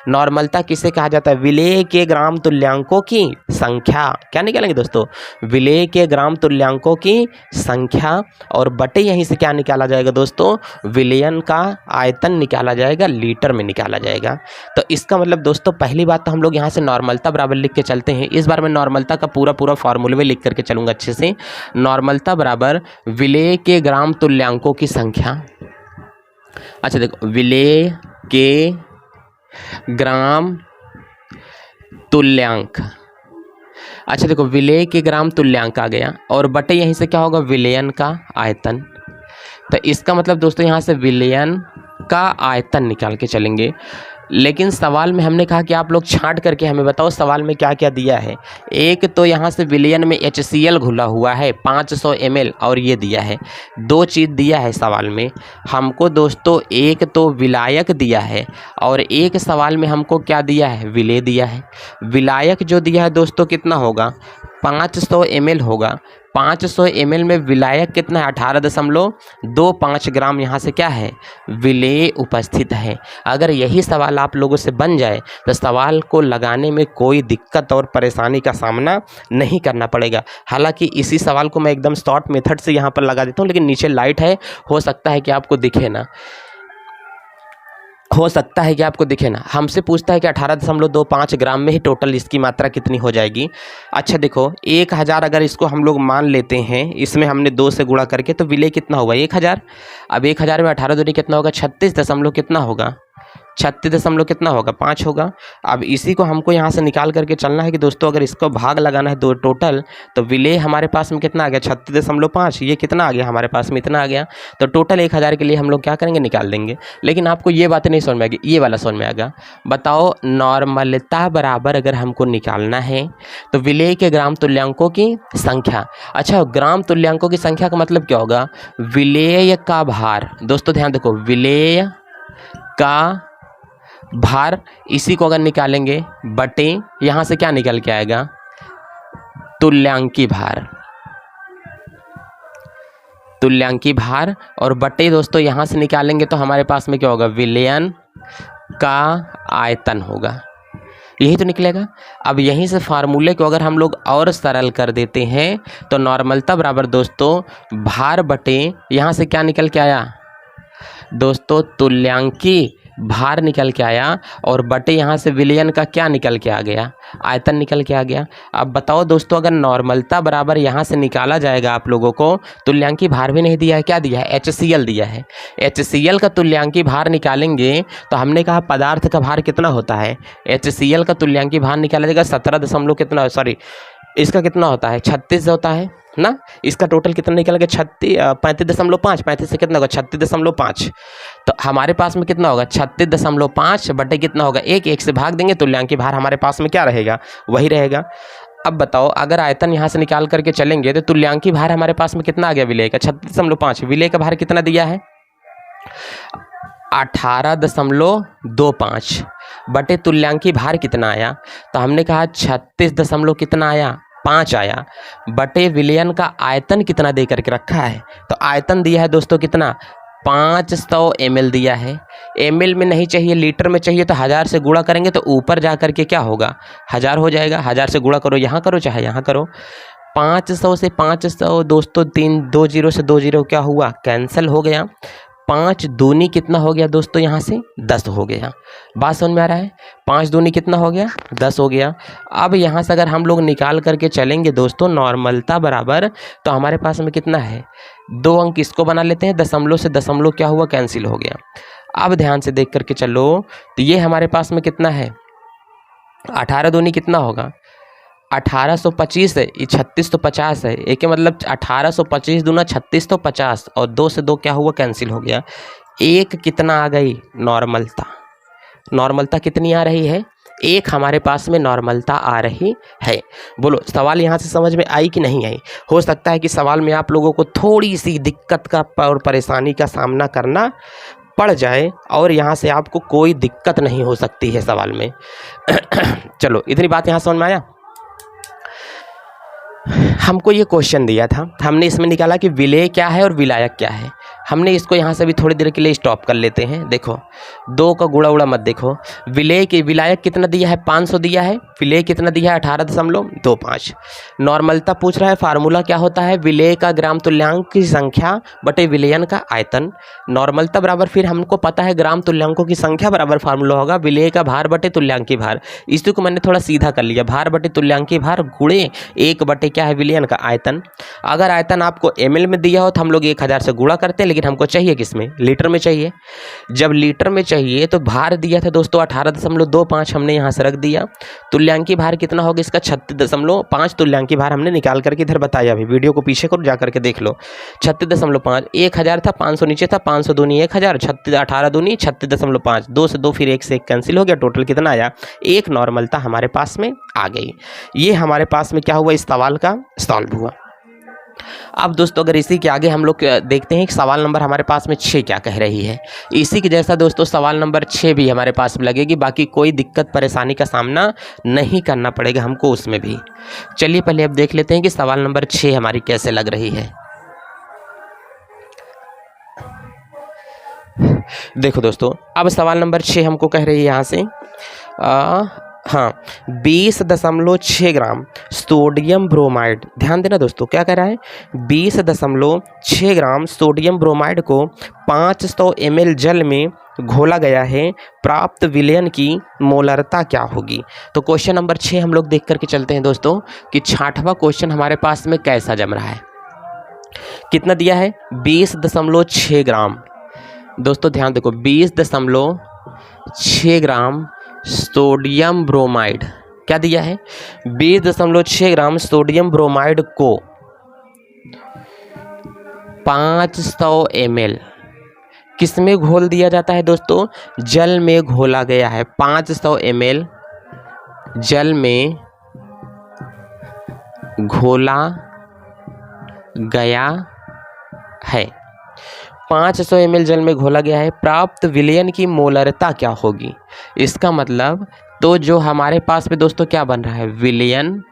नॉर्मलता किसे कहा जाता है, विलेय के ग्राम तुल्यांकों की संख्या। क्या निकालेंगे दोस्तों, विलेय के ग्राम तुल्यांकों की संख्या, और बटे यहीं से क्या निकाला जाएगा दोस्तों, विलयन का आयतन निकाला जाएगा, लीटर में निकाला जाएगा। तो इसका मतलब दोस्तों पहली बात तो हम लोग यहाँ से नॉर्मलता बराबर लिख के चलते हैं। इस बार मैं नॉर्मलता का पूरा फार्मूले में लिख करके चलूँगा अच्छे से। नॉर्मलता बराबर विलेय के ग्राम तुल्यांकों की संख्या। अच्छा देखो, विलेय के ग्राम तुल्यांक, अच्छा देखो विलेय के ग्राम तुल्यांक आ गया, और बटे यहीं से क्या होगा, विलयन का आयतन। तो इसका मतलब दोस्तों यहाँ से विलयन का आयतन निकाल के चलेंगे। लेकिन सवाल में हमने कहा कि आप लोग छांट करके हमें बताओ सवाल में क्या क्या दिया है। एक तो यहाँ से विलयन में HCl घुला हुआ है 500 ml, और ये दिया है, दो चीज़ दिया है सवाल में हमको दोस्तों, एक तो विलायक दिया है, और एक सवाल में हमको क्या दिया है, विलेय दिया है। विलायक जो दिया है दोस्तों कितना होगा, 500 ml होगा। 500 ml में विलायक कितना है, 18.25 ग्राम यहाँ से क्या है, विलेय उपस्थित है। अगर यही सवाल आप लोगों से बन जाए तो सवाल को लगाने में कोई दिक्कत और परेशानी का सामना नहीं करना पड़ेगा। हालांकि इसी सवाल को मैं एकदम शॉर्ट मेथड से यहाँ पर लगा देता हूँ, लेकिन नीचे लाइट है, हो सकता है कि आपको दिखे ना, हो सकता है कि आपको दिखे ना, हमसे पूछता है कि 18.25 ग्राम में ही टोटल इसकी मात्रा कितनी हो जाएगी। अच्छा देखो 1000 अगर इसको हम लोग मान लेते हैं, इसमें हमने 2 से गुणा करके, तो विलेय कितना होगा 1000। अब 1000 में 18 दूनी कितना होगा 36 दशमलव कितना होगा 36 दशमलव कितना होगा 5 होगा। अब इसी को हमको यहाँ से निकाल करके चलना है कि दोस्तों अगर इसको भाग लगाना है दो टोटल, तो विलेय हमारे पास में कितना आ गया 36.5, ये कितना आ गया हमारे पास में इतना आ गया। तो टोटल 1000 के लिए हम लोग क्या करेंगे निकाल देंगे। लेकिन आपको ये बातें नहीं समझ में आएगी, ये वाला समझ में आएगा। बताओ नॉर्मलता बराबर अगर हमको निकालना है तो विलेय के ग्राम तुल्यांकों की संख्या। अच्छा ग्राम तुल्यांकों की संख्या का मतलब क्या होगा विलेय का भार। दोस्तों ध्यान देखो विलेय का भार, इसी को अगर निकालेंगे बटे यहां से क्या निकल के आएगा तुल्यांकी भार। तुल्यांकी भार और बटे दोस्तों यहां से निकालेंगे तो हमारे पास में क्या होगा विलयन का आयतन होगा, यही तो निकलेगा। अब यहीं से फार्मूले को अगर हम लोग और सरल कर देते हैं तो नॉर्मलता बराबर दोस्तों भार बटे यहां से क्या निकल के आया दोस्तों तुल्यांकी भार निकल के आया, और बटे यहाँ से विलयन का क्या निकल के आ गया आयतन निकल के आ गया। अब बताओ दोस्तों अगर नॉर्मलता बराबर यहाँ से निकाला जाएगा आप लोगों को, तुल्यांकी भार भी नहीं दिया है, क्या दिया है HCl दिया है। HCl का तुल्यांकी भार निकालेंगे तो हमने कहा पदार्थ का भार कितना होता है, HCl का तुल्यांकी भार निकाला जाएगा 17 दशमलव कितना, सॉरी इसका कितना होता है 36 होता है ना। इसका टोटल कितना निकल गया 35.5, 35 से कितना होगा 36.5। तो हमारे पास में कितना होगा 36.5 बटे कितना होगा 1 से भाग देंगे, तुल्यांकी भार हमारे पास में क्या रहेगा वही रहेगा। अब बताओ अगर आयतन यहाँ से निकाल करके चलेंगे तो तुल्यांकी भार हमारे पास में कितना आ गया विलेय का 36.5। विलेय का भार कितना दिया है 18.25 बटे तुल्यांकी भार कितना आया, तो हमने कहा 36 दशमलव कितना आया 5 आया, बटे विलयन का आयतन कितना दे करके रखा है। तो आयतन दिया है दोस्तों कितना 500 ml दिया है। ml में नहीं चाहिए लीटर में चाहिए, तो 1000 से गुणा करेंगे तो ऊपर जा करके क्या होगा 1000 हो जाएगा। 1000 से गुणा करो, यहाँ करो चाहे यहाँ करो। 500 से 500 दोस्तों 2 0 से 2 0 क्या हुआ कैंसिल हो गया। 5 दूनी कितना हो गया दोस्तों यहाँ से 10 हो गया। बात समझ में आ रहा है 5 दूनी कितना हो गया 10 हो गया। अब यहाँ से अगर हम लोग निकाल करके चलेंगे दोस्तों नॉर्मलता बराबर, तो हमारे पास में कितना है 2 अंक इसको बना लेते हैं, दशमलव से दशमलव क्या हुआ कैंसिल हो गया। अब ध्यान से देख करके चलो तो ये हमारे पास में कितना है 18 दूनी कितना होगा 1825 है, ये 36 तो 50 है, एक मतलब 1825 दूना 36 तो 50 और 2 से 2 क्या हुआ कैंसिल हो गया। एक कितना आ गई नॉर्मलता, नॉर्मलता कितनी आ रही है 1 हमारे पास में नॉर्मलता आ रही है। बोलो सवाल यहाँ से समझ में आई कि नहीं आई। हो सकता है कि सवाल में आप लोगों को थोड़ी सी दिक्कत का और परेशानी का सामना करना पड़ जाए, और यहाँ से आपको कोई दिक्कत नहीं हो सकती है सवाल में। चलो इतनी बात यहाँ समझ में आया। हमको ये क्वेश्चन दिया था, हमने इसमें निकाला कि विलेय क्या है और विलायक क्या है। हमने इसको यहाँ से भी थोड़ी देर के लिए स्टॉप कर लेते हैं। देखो 2 का गुणा उड़ा मत देखो। विलेय के विलायक कितना दिया है 500 दिया है, विलेय कितना दिया है 18.25। नॉर्मलता पूछ रहा है, फार्मूला क्या होता है विलेय का ग्राम तुल्यांक की संख्या बटे विलयन का आयतन। नॉर्मलता बराबर फिर हमको पता है ग्राम तुल्यांकों की संख्या बराबर फार्मूला होगा विलेय का भार बटे तुल्यांकी भार। इसी को मैंने थोड़ा सीधा कर लिया, भार बटे तुल्यांकी भार गुणे 1 बटे क्या है विलयन का आयतन। अगर आयतन आपको ml में दिया हो तो हम लोग 1000 से गुणा करते हैं, लेकिन हमको चाहिए किसमें लीटर में चाहिए। जब लीटर में चाहिए तो भार दिया था दोस्तों 18.25 हमने यहाँ से रख दिया। तुल्यांकी भार कितना होगा इसका 36.5। तुल्यांकी भार हमने निकाल करके इधर बताया, अभी वीडियो को पीछे करो जा करके देख लो। 36.5 1000 था 500 नीचे था 500 दूनी 1000 18 दूनी 36.5 2 से 2 फिर 1 से 1 कैंसिल हो गया। टोटल कितना आया 1 नॉर्मलता हमारे पास में आ गई। ये हमारे पास में क्या हुआ इस सवाल का सॉल्व हुआ। अब दोस्तों अगर इसी के आगे हम लोग देखते हैं कि सवाल नंबर हमारे पास में 6 क्या कह रही है। इसी के जैसा दोस्तों सवाल नंबर 6 भी हमारे पास में लगेगी, बाकी कोई दिक्कत परेशानी का सामना नहीं करना पड़ेगा हमको उसमें भी। चलिए पहले अब देख लेते हैं कि सवाल नंबर 6 हमारी कैसे लग रही है। देखो दोस्तों अब सवाल नंबर 6 हमको कह रही है यहाँ से हाँ 20.6 ग्राम सोडियम ब्रोमाइड। ध्यान देना दोस्तों क्या कह रहा है 20.6 ग्राम सोडियम ब्रोमाइड को 500 ml जल में घोला गया है, प्राप्त विलयन की मोलरता क्या होगी। तो क्वेश्चन नंबर 6 हम लोग देख करके चलते हैं दोस्तों कि 6वां क्वेश्चन हमारे पास में कैसा जम रहा है। कितना दिया है 20.6 ग्राम। दोस्तों ध्यान देखो 20.6 ग्राम सोडियम ब्रोमाइड क्या दिया है 20.6 ग्राम सोडियम ब्रोमाइड को 500 ml किस में घोल दिया जाता है दोस्तों, जल में घोला गया है। 500 ml जल में घोला गया है। 500 ml जल में घोला गया है। प्राप्त विलयन की मोलरता क्या होगी। इसका मतलब तो जो हमारे पास में दोस्तों क्या बन रहा है, विलयन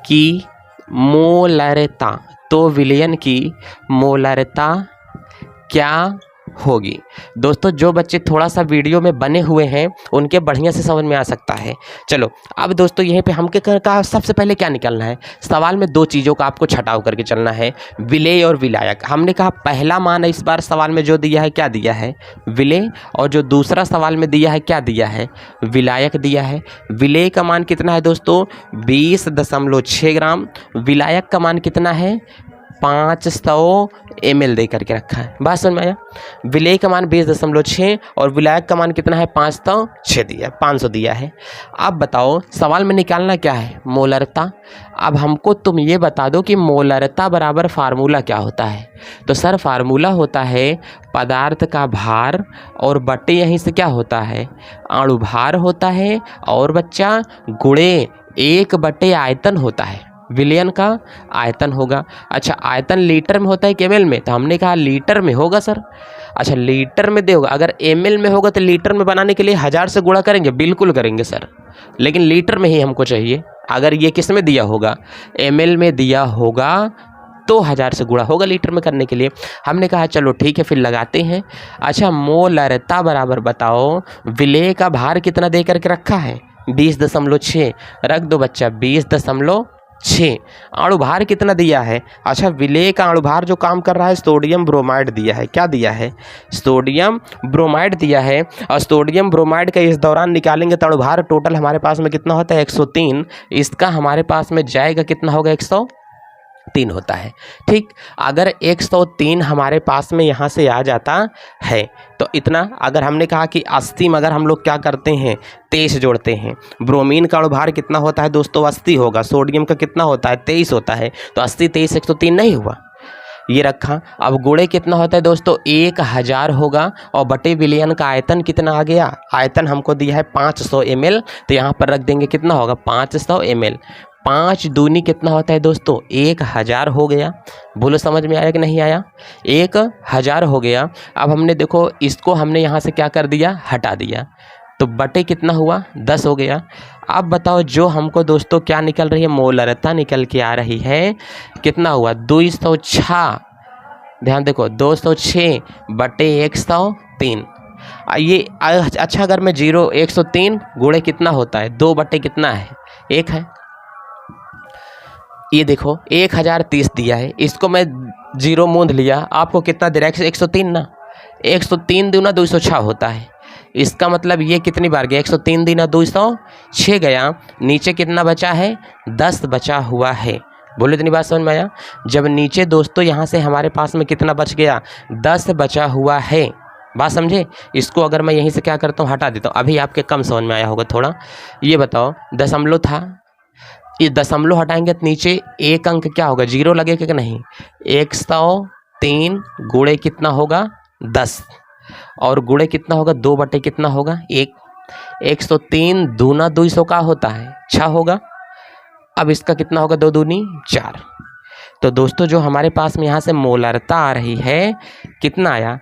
की मोलरता। तो विलयन की मोलरता क्या होगी। दोस्तों जो बच्चे थोड़ा सा वीडियो में बने हुए हैं उनके बढ़िया से समझ में आ सकता है। चलो अब दोस्तों यहीं पे हमके कहा सबसे पहले क्या निकलना है, सवाल में 2 चीज़ों का आपको छटाव करके चलना है, विलेय और विलायक। हमने कहा पहला मान इस बार सवाल में जो दिया है क्या दिया है, विलेय, और जो दूसरा सवाल में दिया है क्या दिया है, विलायक दिया है। विलेय का मान कितना है दोस्तों 20.6 ग्राम, विलायक का मान कितना है 500 ml दे करके रखा है। बात समझ में आया। विलेय का मान 20.6 और विलायक का मान कितना है 506 दिया, 500 दिया है। अब बताओ सवाल में निकालना क्या है, मोलरता। अब हमको तुम ये बता दो कि मोलरता बराबर फार्मूला क्या होता है। तो सर फार्मूला होता है पदार्थ का भार और बटे यहीं से क्या होता है अणुभार होता है, और बच्चा गुणे 1 आयतन होता है। विलयन का आयतन होगा। अच्छा आयतन लीटर में होता है कि एमएल में, तो हमने कहा लीटर में होगा सर। अच्छा लीटर में देगा, अगर एमएल में होगा तो लीटर में बनाने के लिए 1000 से गुणा करेंगे, बिल्कुल करेंगे सर, लेकिन लीटर में ही हमको चाहिए। अगर ये किस में दिया होगा एमएल में दिया होगा तो 1000 से गुणा होगा लीटर में करने के लिए। हमने कहा चलो ठीक है फिर लगाते हैं। अच्छा मोलरता बराबर बताओ विलेय का भार कितना दे करके रखा है 20.6, रख दो बच्चा 20.6। अणुभार कितना दिया है, अच्छा विलेय का अणुभार जो काम कर रहा है सोडियम ब्रोमाइड दिया है। क्या दिया है सोडियम ब्रोमाइड दिया है, और सोडियम ब्रोमाइड का इस दौरान निकालेंगे तो अणुभार टोटल हमारे पास में कितना होता है 103। इसका हमारे पास में जाएगा कितना होगा 103 होता है। ठीक, अगर 103 हमारे पास में यहाँ से आ जाता है तो इतना, अगर हमने कहा कि 80 में अगर हम लोग क्या करते हैं 23 जोड़ते हैं, ब्रोमीन का अणुभार कितना होता है दोस्तों 80 होगा, सोडियम का कितना होता है 23 होता है, तो 80 23 103 नहीं हुआ, ये रखा। अब गुणे कितना होता है दोस्तों 1000 होगा, और बटे विलयन का आयतन कितना आ गया, आयतन हमको दिया है 500 ml, तो यहाँ पर रख देंगे कितना होगा 500 ml। 5 दूनी कितना होता है दोस्तों 1000 हो गया। बोलो समझ में आया कि नहीं आया, 1000 हो गया। अब हमने देखो इसको हमने यहाँ से क्या कर दिया हटा दिया, तो बटे कितना हुआ 10 हो गया। अब बताओ जो हमको दोस्तों क्या निकल रही है मोलरता निकल के आ रही है, कितना हुआ 206, ध्यान देखो 206 बटे 103। ये अच्छा अगर मैं 103 गुणे कितना होता है 2 बटे कितना है 1 है, ये देखो 1030 दिया है, इसको मैं 0 मूंद लिया, आपको कितना दे रहा है 103 ना, 103 दूना 206 होता है। इसका मतलब ये कितनी बार गया 103 दूना 206 गया, नीचे कितना बचा है 10 बचा हुआ है। बोलो इतनी बात समझ में आया। जब नीचे दोस्तों यहाँ से हमारे पास में कितना बच गया 10 बचा हुआ है, बात समझे। इसको अगर मैं यहीं से क्या करता हूँ हटा देता हूँ, अभी आपके कम समझ में आया होगा थोड़ा। ये बताओ दशमलव था, ये दशमलव हटाएंगे तो नीचे एक अंक क्या होगा 0 लगेगा कि नहीं, 103 गुणे कितना होगा 10, और गुणे कितना होगा 2 बटे कितना होगा 1, 103 दूना 200 का होता है 6 होगा। अब इसका कितना होगा 2 दूनी 4। तो दोस्तों जो हमारे पास में यहाँ से मोलरता आ रही है कितना आया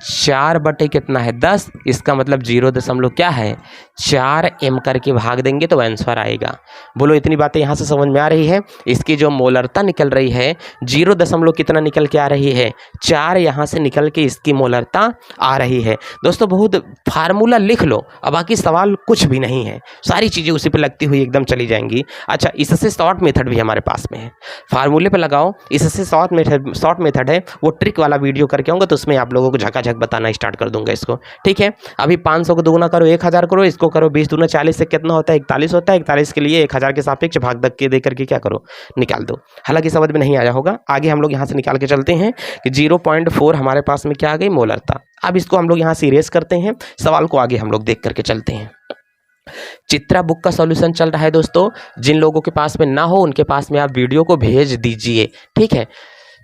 4 बटे कितना है 10, इसका मतलब 0 दशमलव क्या है 4 m करके भाग देंगे तो आंसर आएगा। बोलो इतनी बातें यहाँ से समझ में आ रही है। इसकी जो मोलरता निकल रही है 0 दशमलव कितना निकल के आ रही है 4, यहाँ से निकल के इसकी मोलरता आ रही है। दोस्तों बहुत फार्मूला लिख लो, अब बाकी सवाल कुछ भी नहीं है, सारी चीज़ें उसी पे लगती हुई एकदम चली जाएंगी। अच्छा इससे शॉर्ट मेथड भी हमारे पास में है, फार्मूले पे लगाओ, इससे शॉर्ट मेथड है, वो ट्रिक वाला वीडियो करके आऊँगा तो उसमें आप लोगों को झका झक बताना स्टार्ट कर दूंगा इसको। ठीक है, अभी 500 को दुगुना करो 1000 करो, इसको करो 20 दूना 40 से कितना होता है 41 होता है। 41 के लिए 1000 के सापेक्ष भाग दे करके क्या करो निकाल दो। हालांकि समझ में नहीं आया होगा, आगे हम लोग यहाँ से निकाल के चलते हैं कि 0.4 हमारे पास में क्या आ गई मोलरता। अब इसको हम लोग यहाँ से इरेज करते हैं, सवाल को आगे हम लोग देख करके चलते हैं। चित्रा बुक का सॉल्यूशन चल रहा है दोस्तों, जिन लोगों के पास में ना हो उनके पास में आप वीडियो को भेज दीजिए। ठीक है,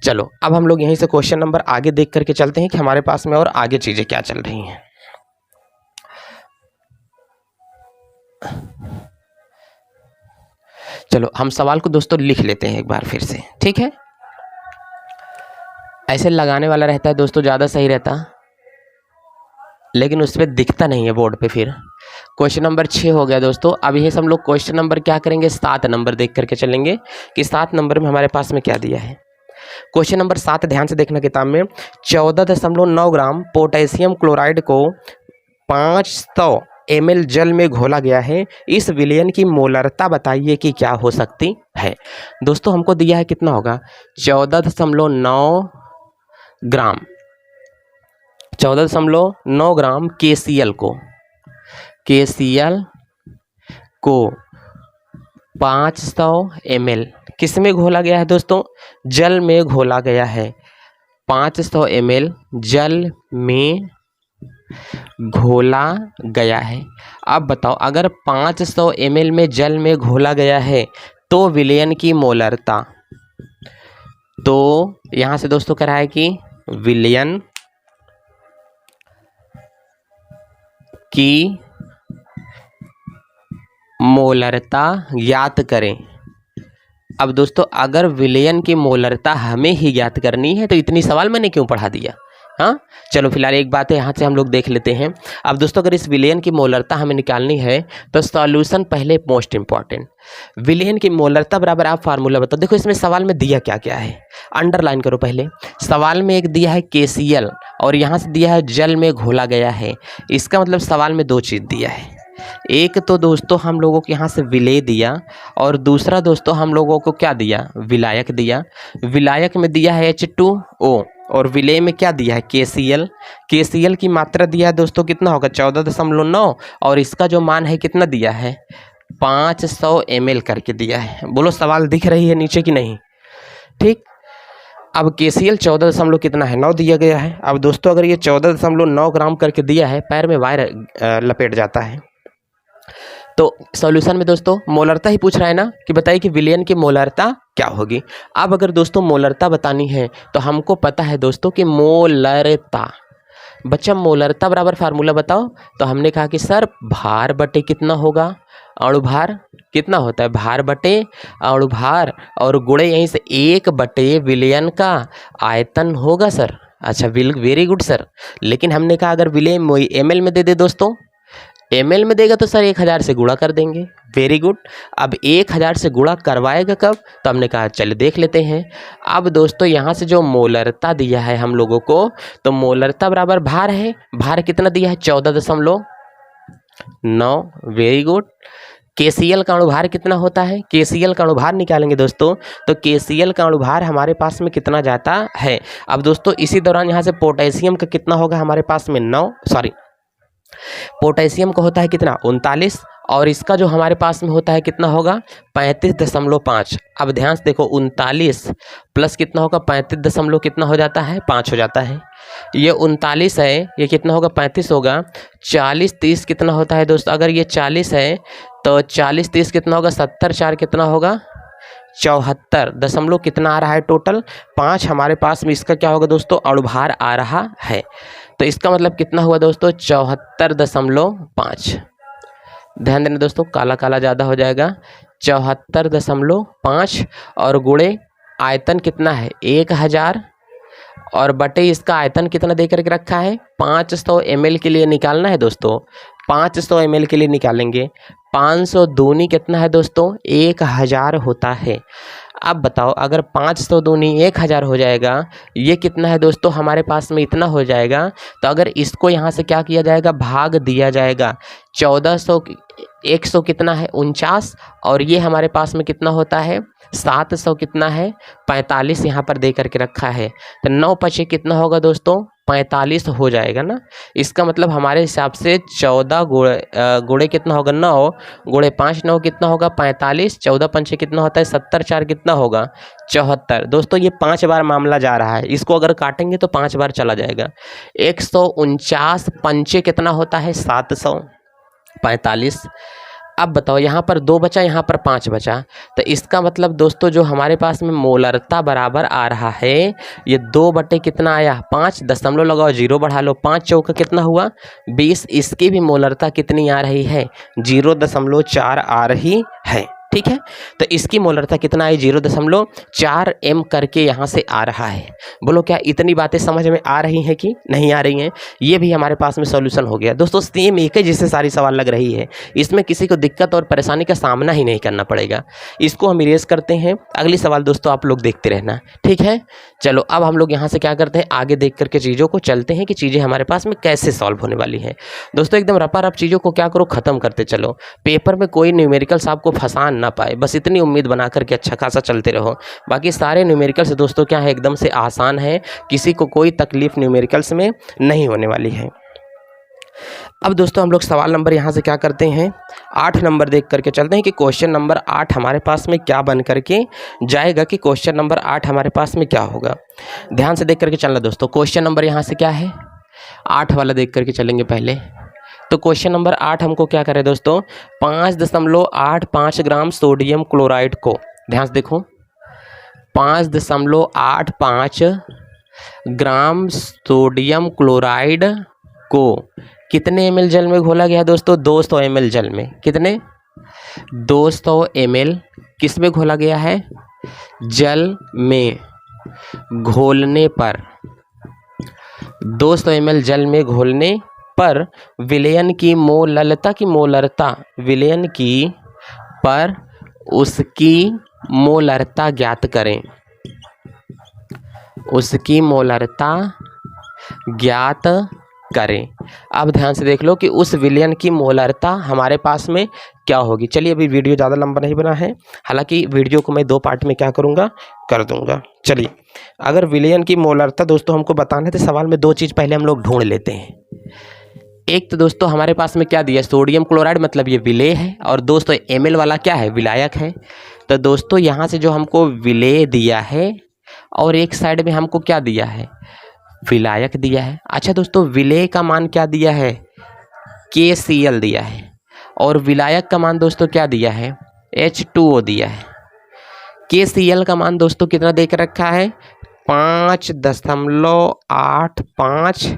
चलो अब हम लोग यहीं से क्वेश्चन नंबर आगे देख करके चलते हैं कि हमारे पास में और आगे चीजें क्या चल रही हैं। चलो हम सवाल को दोस्तों लिख लेते हैं एक बार फिर से। ठीक है, ऐसे लगाने वाला रहता है दोस्तों, ज़्यादा सही रहता, लेकिन उस पर दिखता नहीं है बोर्ड पे। फिर क्वेश्चन नंबर 6 हो गया दोस्तों। अब ये हम लोग क्वेश्चन नंबर क्या करेंगे 7 नंबर देख करके चलेंगे कि 7 नंबर में हमारे पास में क्या दिया है। क्वेश्चन नंबर 7 ध्यान से देखना किताब में, 14.9 ग्राम पोटेशियम क्लोराइड को 500 ml जल में घोला गया है, इस विलयन की मोलरता बताइए कि क्या हो सकती है। दोस्तों हमको दिया है कितना होगा 14.9 ग्राम 14.9 ग्राम KCl को 500 ml किस में घोला गया है दोस्तों, जल में घोला गया है। 500 ml जल में घोला गया है। अब बताओ अगर 500 ml में जल में घोला गया है तो विलयन की मोलरता, तो यहां से दोस्तों कह रहा है कि विलयन की मोलरता ज्ञात करें। अब दोस्तों अगर विलयन की मोलरता हमें ही ज्ञात करनी है तो इतनी सवाल मैंने क्यों पढ़ा दिया। हाँ चलो फिलहाल एक बात है यहाँ से हम लोग देख लेते हैं। अब दोस्तों अगर इस विलयन की मोलरता हमें निकालनी है तो सॉल्यूशन पहले मोस्ट इंपॉर्टेंट, विलयन की मोलरता बराबर आप फार्मूला बताओ। देखो इसमें सवाल में दिया क्या क्या है, अंडरलाइन करो पहले। सवाल में एक दिया है KCl और यहाँ से दिया है जल में घोला गया है। इसका मतलब सवाल में 2 चीज़ दिया है, एक तो दोस्तों हम लोगों को यहाँ से विलेय दिया और दूसरा दोस्तों हम लोगों को क्या दिया विलायक दिया। विलायक में दिया है H2O और विलेय में क्या दिया है KCl। KCl की मात्रा दिया है दोस्तों कितना होगा 14.9 और इसका जो मान है कितना दिया है 500 ml करके दिया है। बोलो सवाल दिख रही है नीचे कि नहीं। ठीक, अब KCl 14 कितना है 9 दिया गया है। अब दोस्तों अगर ये 14.9 ग्राम करके दिया है, पैर में वायर लपेट जाता है। तो सॉल्यूशन में दोस्तों मोलरता ही पूछ रहा है ना कि बताइए कि विलयन की मोलरता क्या होगी। अब अगर दोस्तों मोलरता बतानी है तो हमको पता है दोस्तों कि मोलरता, बच्चा मोलरता बराबर फार्मूला बताओ। तो हमने कहा कि सर भार बटे कितना होगा, अणुभार कितना होता है भार बटे अणुभार और गुणे यहीं से 1 बटे विलयन का आयतन होगा सर। अच्छा वेरी गुड सर, लेकिन हमने कहा अगर विलय ml में दे दे दोस्तों, ml में देगा तो सर 1000 से गुणा कर देंगे। वेरी गुड, अब 1000 से गुणा करवाएगा कब, तो हमने कहा चलिए देख लेते हैं। अब दोस्तों यहाँ से जो मोलरता दिया है हम लोगों को, तो मोलरता बराबर भार है, भार कितना दिया है 14.9। वेरी गुड, KCl का अणुभार कितना होता है, KCl का अणुभार निकालेंगे दोस्तों तो KCl का अणुभार हमारे पास में कितना जाता है। अब दोस्तों इसी दौरान यहाँ से पोटेशियम का कितना होगा हमारे पास में पोटेशियम का होता है कितना 39 और इसका जो हमारे पास में होता है कितना होगा 35.5। अब ध्यान से देखो 39 प्लस कितना होगा 35 कितना हो जाता है 5 हो जाता है। ये 39 है, ये कितना होगा 35 होगा। 40 30 कितना होता है दोस्तों, अगर ये 40 है तो 40 30 कितना होगा 70 4 कितना होगा 74 दशमलव कितना आ रहा है टोटल 5 हमारे पास में। इसका क्या होगा दोस्तों अणुभार आ रहा है, तो इसका मतलब कितना हुआ दोस्तों 74.5। ध्यान देना दोस्तों काला काला ज़्यादा हो जाएगा 74.5 और गुणे आयतन कितना है 1000 और बटे इसका आयतन कितना दे करके रखा है 500 ml के लिए निकालना है दोस्तों। 500 ml के लिए निकालेंगे, 500 दूनी कितना है दोस्तों 1000 होता है। अब बताओ अगर 500 दूनी 1000 हो जाएगा, ये कितना है दोस्तों हमारे पास में इतना हो जाएगा। तो अगर इसको यहाँ से क्या किया जाएगा भाग दिया जाएगा 1400 100 कितना है 49 और ये हमारे पास में कितना होता है 700 कितना है 45 यहाँ पर दे करके रखा है। तो 9 पचे कितना होगा दोस्तों 45 हो जाएगा ना। इसका मतलब हमारे हिसाब से 14 गुणे कितना होगा 9 गुणे 5 9 कितना होगा 45, 14 पंचे कितना होता है 70, 4 कितना होगा 74। दोस्तों ये 5 बार मामला जा रहा है, इसको अगर काटेंगे तो 5 बार चला जाएगा। 149 पंचे कितना होता है 745। अब बताओ यहाँ पर 2 बचा, यहाँ पर 5 बचा, तो इसका मतलब दोस्तों जो हमारे पास में मोलरता बराबर आ रहा है ये 2 बटे कितना आया 5, दशमलव लगाओ 0 बढ़ा लो, 5 चौका कितना हुआ 20। इसकी भी मोलरता कितनी आ रही है 0.4 आ रही है। ठीक है, तो इसकी मोलरता कितना है 0.4 m करके यहाँ से आ रहा है। बोलो क्या इतनी बातें समझ में आ रही हैं कि नहीं आ रही हैं? ये भी हमारे पास में सॉल्यूशन हो गया। दोस्तों सेम एक ही जैसे सारी सवाल लग रही है, इसमें किसी को दिक्कत और परेशानी का सामना ही नहीं करना पड़ेगा। इसको हम इरेज करते हैं। अगली सवाल दोस्तों आप लोग देखते रहना, ठीक है। चलो अब हम लोग यहाँ से क्या करते हैं, आगे देख करके चीज़ों को चलते हैं कि चीज़ें हमारे पास में कैसे सॉल्व होने वाली हैं। दोस्तों एकदम रपा रप चीज़ों को क्या करो ख़त्म करते चलो, पेपर में कोई न्यूमेरिकल्स आपको फंसा ना पाए, बस इतनी उम्मीद बना करके अच्छा खासा चलते रहो। बाकी सारे न्यूमेरिकल्स दोस्तों क्या है एकदम से आसान है, किसी को कोई तकलीफ न्यूमेरिकल्स में नहीं होने वाली है। अब दोस्तों हम लोग सवाल नंबर यहाँ से क्या करते हैं 8 नंबर देख करके चलते हैं कि क्वेश्चन नंबर 8 हमारे पास में क्या बन करके जाएगा, कि क्वेश्चन नंबर 8 हमारे पास में क्या होगा। ध्यान से देख करके चलना दोस्तों। क्वेश्चन नंबर यहाँ से क्या है 8 वाला देख करके चलेंगे पहले। तो क्वेश्चन नंबर 8 हमको क्या करे दोस्तों 5.85 ग्राम सोडियम क्लोराइड को, ध्यान से देखो 5.85 ग्राम सोडियम क्लोराइड को कितने ml जल में घोला गया दोस्तों 200 ml जल में। कितने 200 ml किस में घोला गया है जल में घोलने पर, 200 ml जल में घोलने पर विलयन की मोलरता विलयन की पर उसकी मोलरता ज्ञात करें, उसकी मोलरता ज्ञात करें। अब ध्यान से देख लो कि उस विलयन की मोलरता हमारे पास में क्या होगी। चलिए अभी वीडियो ज़्यादा लंबा नहीं बना है, हालांकि वीडियो को मैं 2 पार्ट में क्या करूँगा कर दूंगा। चलिए अगर विलयन की मोलरता दोस्तों हमको बताना है तो सवाल में 2 चीज़ पहले हम लोग ढूंढ लेते हैं। एक तो दोस्तों हमारे पास में क्या दिया सोडियम क्लोराइड मतलब ये विलेय है, और दोस्तों ml वाला क्या है विलायक है। तो दोस्तों यहाँ से जो हमको विलेय दिया है और एक साइड में हमको क्या दिया है विलायक दिया है। अच्छा दोस्तों विलेय का मान क्या दिया है KCl दिया है, और विलायक का मान दोस्तों क्या दिया है H2O दिया है। KCl का मान दोस्तों कितना दे कर रखा है 5.85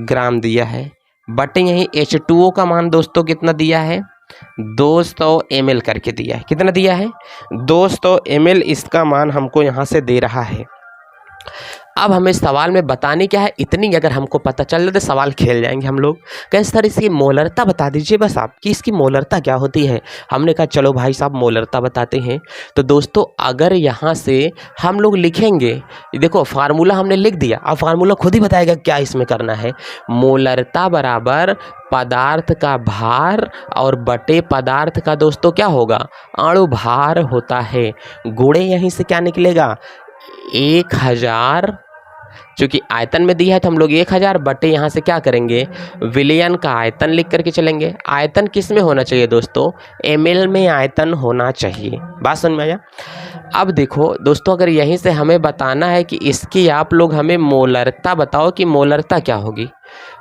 ग्राम दिया है, बटे यहीं H2O का मान दोस्तों कितना दिया है 200 ml करके दिया है। कितना दिया है 200 ml इसका मान हमको यहाँ से दे रहा है। अब हमें सवाल में बताने क्या है, इतनी अगर हमको पता चल जाए तो सवाल खेल जाएंगे हम लोग। कैसे सर इसकी मोलरता बता दीजिए बस आप कि इसकी मोलरता क्या होती है। हमने कहा चलो भाई साहब मोलरता बताते हैं। तो दोस्तों अगर यहाँ से हम लोग लिखेंगे, देखो फार्मूला हमने लिख दिया, अब फार्मूला खुद ही बताएगा क्या इसमें करना है। मोलरता बराबर पदार्थ का भार और बटे पदार्थ का दोस्तों क्या होगा अणु भार होता है, गुणे यहीं से क्या निकलेगा 1000, चूँकि आयतन में दिया है तो हम लोग 1000 बटे यहाँ से क्या करेंगे विलयन का आयतन लिख करके चलेंगे। आयतन किस में होना चाहिए दोस्तों ml में आयतन होना चाहिए। बात समझ में आया। अब देखो दोस्तों अगर यहीं से हमें बताना है कि इसकी आप लोग हमें मोलरता बताओ कि मोलरता क्या होगी,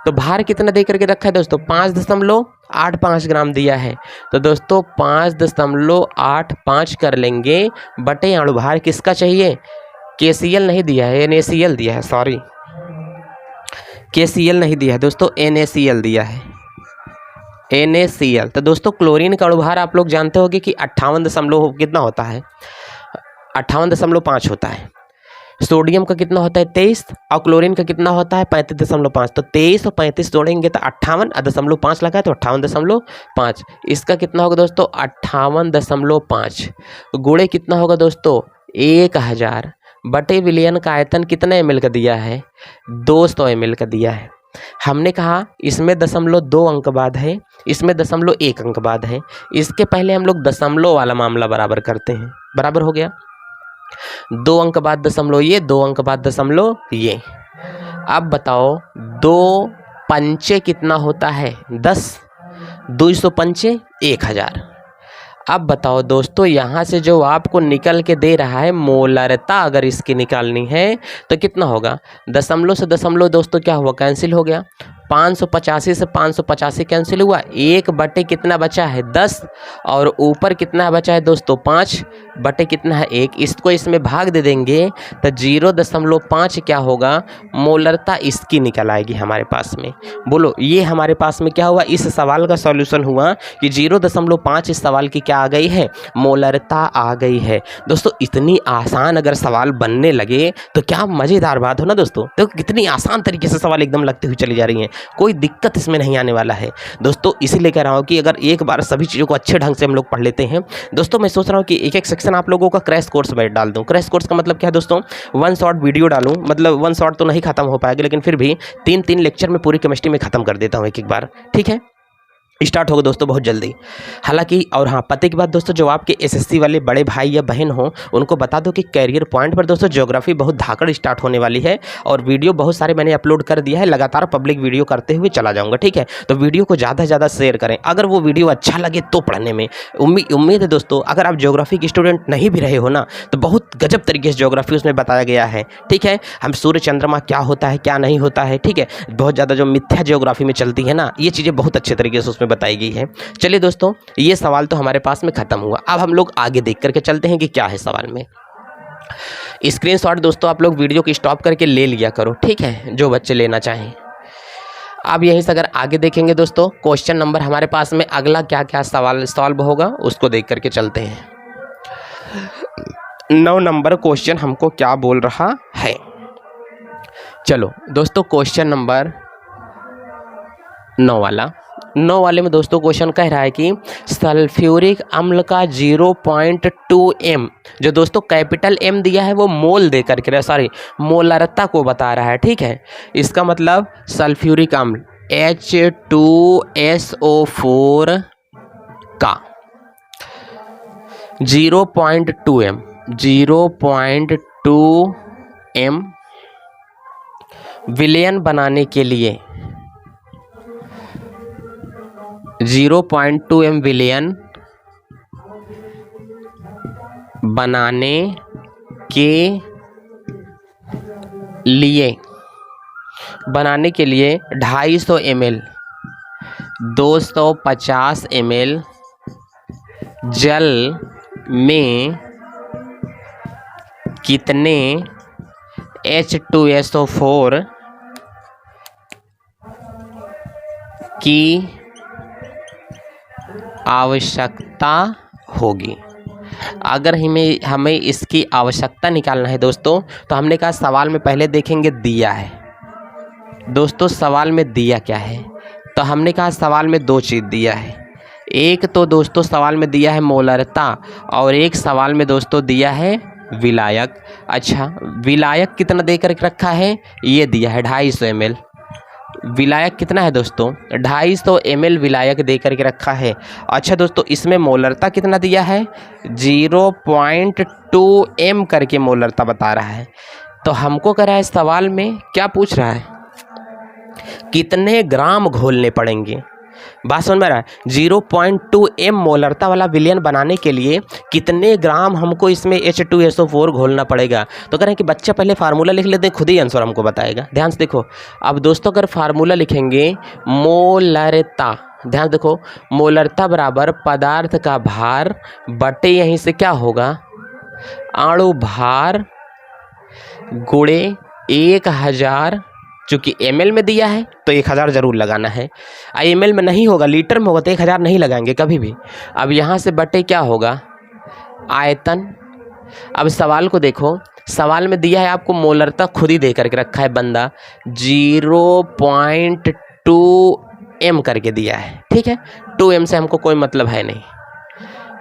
तो भार कितना दे करके रखा है दोस्तों 5.85 ग्राम दिया है। तो दोस्तों 5.85 कर लेंगे बटे अणुभार किसका चाहिए KCl नहीं दिया है NaCl दिया है, सॉरी KCl नहीं दिया है दोस्तों NaCl दिया है NaCl। तो दोस्तों क्लोरीन का अणुभार आप लोग जानते होंगे कि 58 कितना होता है 58.5 होता है। सोडियम का कितना होता है 23 और क्लोरीन का कितना होता है 35.5। तो 23 और 35 जोड़ेंगे तो 58.5 लगा है तो 58.5। इसका कितना होगा दोस्तों 58.5 गुणे कितना होगा दोस्तों 1000 बटे विलयन का आयतन कितना ml का दिया है 200 ml का दिया है। हमने कहा इसमें 0.2 अंक बाद है, इसमें 0.1 अंक बाद है, इसके पहले हम लोग दशमलव वाला मामला बराबर करते हैं। बराबर हो गया 2 अंक बाद दशमलव ये, 2 अंक बाद दशमलव ये। अब बताओ 2 पंचे कितना होता है 10, 200 पंचे 1000। अब बताओ दोस्तों यहाँ से जो आपको निकल के दे रहा है मोलरता अगर इसकी निकालनी है तो कितना होगा, दशमलव से दशमलव दोस्तों क्या हुआ, कैंसिल हो गया। 585 से 585 कैंसिल हुआ, 1 बटे कितना बचा है 10 और ऊपर कितना बचा है दोस्तों 5 बटे कितना है 1, इसको इसमें भाग दे देंगे तो 0.5 क्या होगा, मोलरता इसकी निकल आएगी हमारे पास में। बोलो ये हमारे पास में क्या हुआ, इस सवाल का सॉल्यूशन हुआ कि 0.5 इस सवाल की क्या आ गई है, मोलरता आ गई है। दोस्तों इतनी आसान अगर सवाल बनने लगे तो क्या मज़ेदार बात हो ना दोस्तों। तो कितनी आसान तरीके से सवाल एकदम लगते हुए चली जा रही हैं, कोई दिक्कत इसमें नहीं आने वाला है दोस्तों। इसीलिए कह रहा हूँ कि अगर एक बार सभी चीज़ों को अच्छे ढंग से हम लोग पढ़ लेते हैं दोस्तों, मैं सोच रहा हूँ कि एक एक सेक्शन आप लोगों का क्रैश कोर्स में डाल दूँ। क्रैश कोर्स का मतलब क्या है दोस्तों, 1 शॉट वीडियो डालूँ, मतलब 1 शॉट तो नहीं खत्म हो पाएगा लेकिन फिर भी 3 लेक्चर में पूरी केमिस्ट्री में खत्म कर देता हूँ एक बार, ठीक है। स्टार्ट होगा दोस्तों बहुत जल्दी। हालांकि और हाँ, पते की बात दोस्तों, जो आपके एसएससी वाले बड़े भाई या बहन हो उनको बता दो कि कैरियर पॉइंट पर दोस्तों ज्योग्राफी बहुत धाकड़ स्टार्ट होने वाली है और वीडियो बहुत सारे मैंने अपलोड कर दिया है, लगातार पब्लिक वीडियो करते हुए चला जाऊंगा, ठीक है। तो वीडियो को ज़्यादा से ज़्यादा शेयर करें, अगर वो वीडियो अच्छा लगे तो पढ़ने में उम्मीद है दोस्तों। अगर आप ज्योग्राफी के स्टूडेंट नहीं भी रहे हो ना तो बहुत गजब तरीके से ज्योग्राफी उसमें बताया गया है, ठीक है। हम सूर्य चंद्रमा क्या होता है क्या नहीं होता है, ठीक है। बहुत ज़्यादा जो मिथ्या ज्योग्राफी में चलती है ना, ये चीज़ें बहुत अच्छे तरीके से उसमें बताई गई है। चलिए दोस्तों, ये सवाल तो हमारे पास में खत्म हुआ। अब हम लोग आगे देख करके चलते हैं कि क्या है सवाल में। स्क्रीनशॉट दोस्तों आप लोग वीडियो को स्टॉप करके ले लिया करो, ठीक है, जो बच्चे लेना चाहें। अब यहीं से अगर आगे देखेंगे दोस्तों, क्वेश्चन नंबर हमारे पास में अगला क्या क्या सवाल सॉल्व होगा उसको देख करके चलते हैं। 9 नंबर क्वेश्चन हमको क्या बोल रहा है। चलो दोस्तों, क्वेश्चन नंबर 9 वाले में दोस्तों क्वेश्चन कह रहा है कि सल्फ्यूरिक अम्ल का 0.2 m, जो दोस्तों कैपिटल M दिया है वो मोल दे करके, सॉरी मोलरता को बता रहा है, ठीक है। इसका मतलब सल्फ्यूरिक अम्ल H2SO4 का 0.2 m विलयन बनाने के लिए 0.2 m विलयन बनाने के लिए 250 ml 250 ml जल में कितने H2SO4 की आवश्यकता होगी। अगर हमें इसकी आवश्यकता निकालना है दोस्तों, तो हमने कहा सवाल में पहले देखेंगे दिया है दोस्तों। सवाल में दिया क्या है, तो हमने कहा सवाल में 2 चीज़ दिया है। एक तो दोस्तों सवाल में दिया है मोलरता और एक सवाल में दोस्तों दिया है विलायक। अच्छा, विलायक कितना दे कर रखा है, ये दिया है 250 ml। विलायक कितना है दोस्तों, 250 ml विलायक दे करके रखा है। अच्छा दोस्तों, इसमें मोलरता कितना दिया है, 0.2 m करके मोलरता बता रहा है। तो हमको कह रहा है सवाल में क्या पूछ रहा है, कितने ग्राम घोलने पड़ेंगे। बात समझ में आ रहा है, 0.2 m मोलरता वाला विलयन बनाने के लिए कितने ग्राम हमको इसमें H2SO4 घोलना पड़ेगा। तो कह रहे हैं कि बच्चा पहले फार्मूला लिख लेते हैं, खुद ही आंसर हमको बताएगा। ध्यान से देखो, अब दोस्तों अगर फार्मूला लिखेंगे मोलरता, ध्यान देखो, मोलरता बराबर पदार्थ का भार बटे यहीं से क्या होगा, अणु भार गुणे 1000, चूँकि ml में दिया है तो 1000 जरूर लगाना है। ml में नहीं होगा, लीटर में होगा तो 1000 नहीं लगाएंगे कभी भी। अब यहाँ से बटे क्या होगा, आयतन। अब सवाल को देखो, सवाल में दिया है आपको मोलरता, खुद ही दे करके रखा है बंदा, 0.2 m करके दिया है, ठीक है। 2 m से हमको कोई मतलब है नहीं।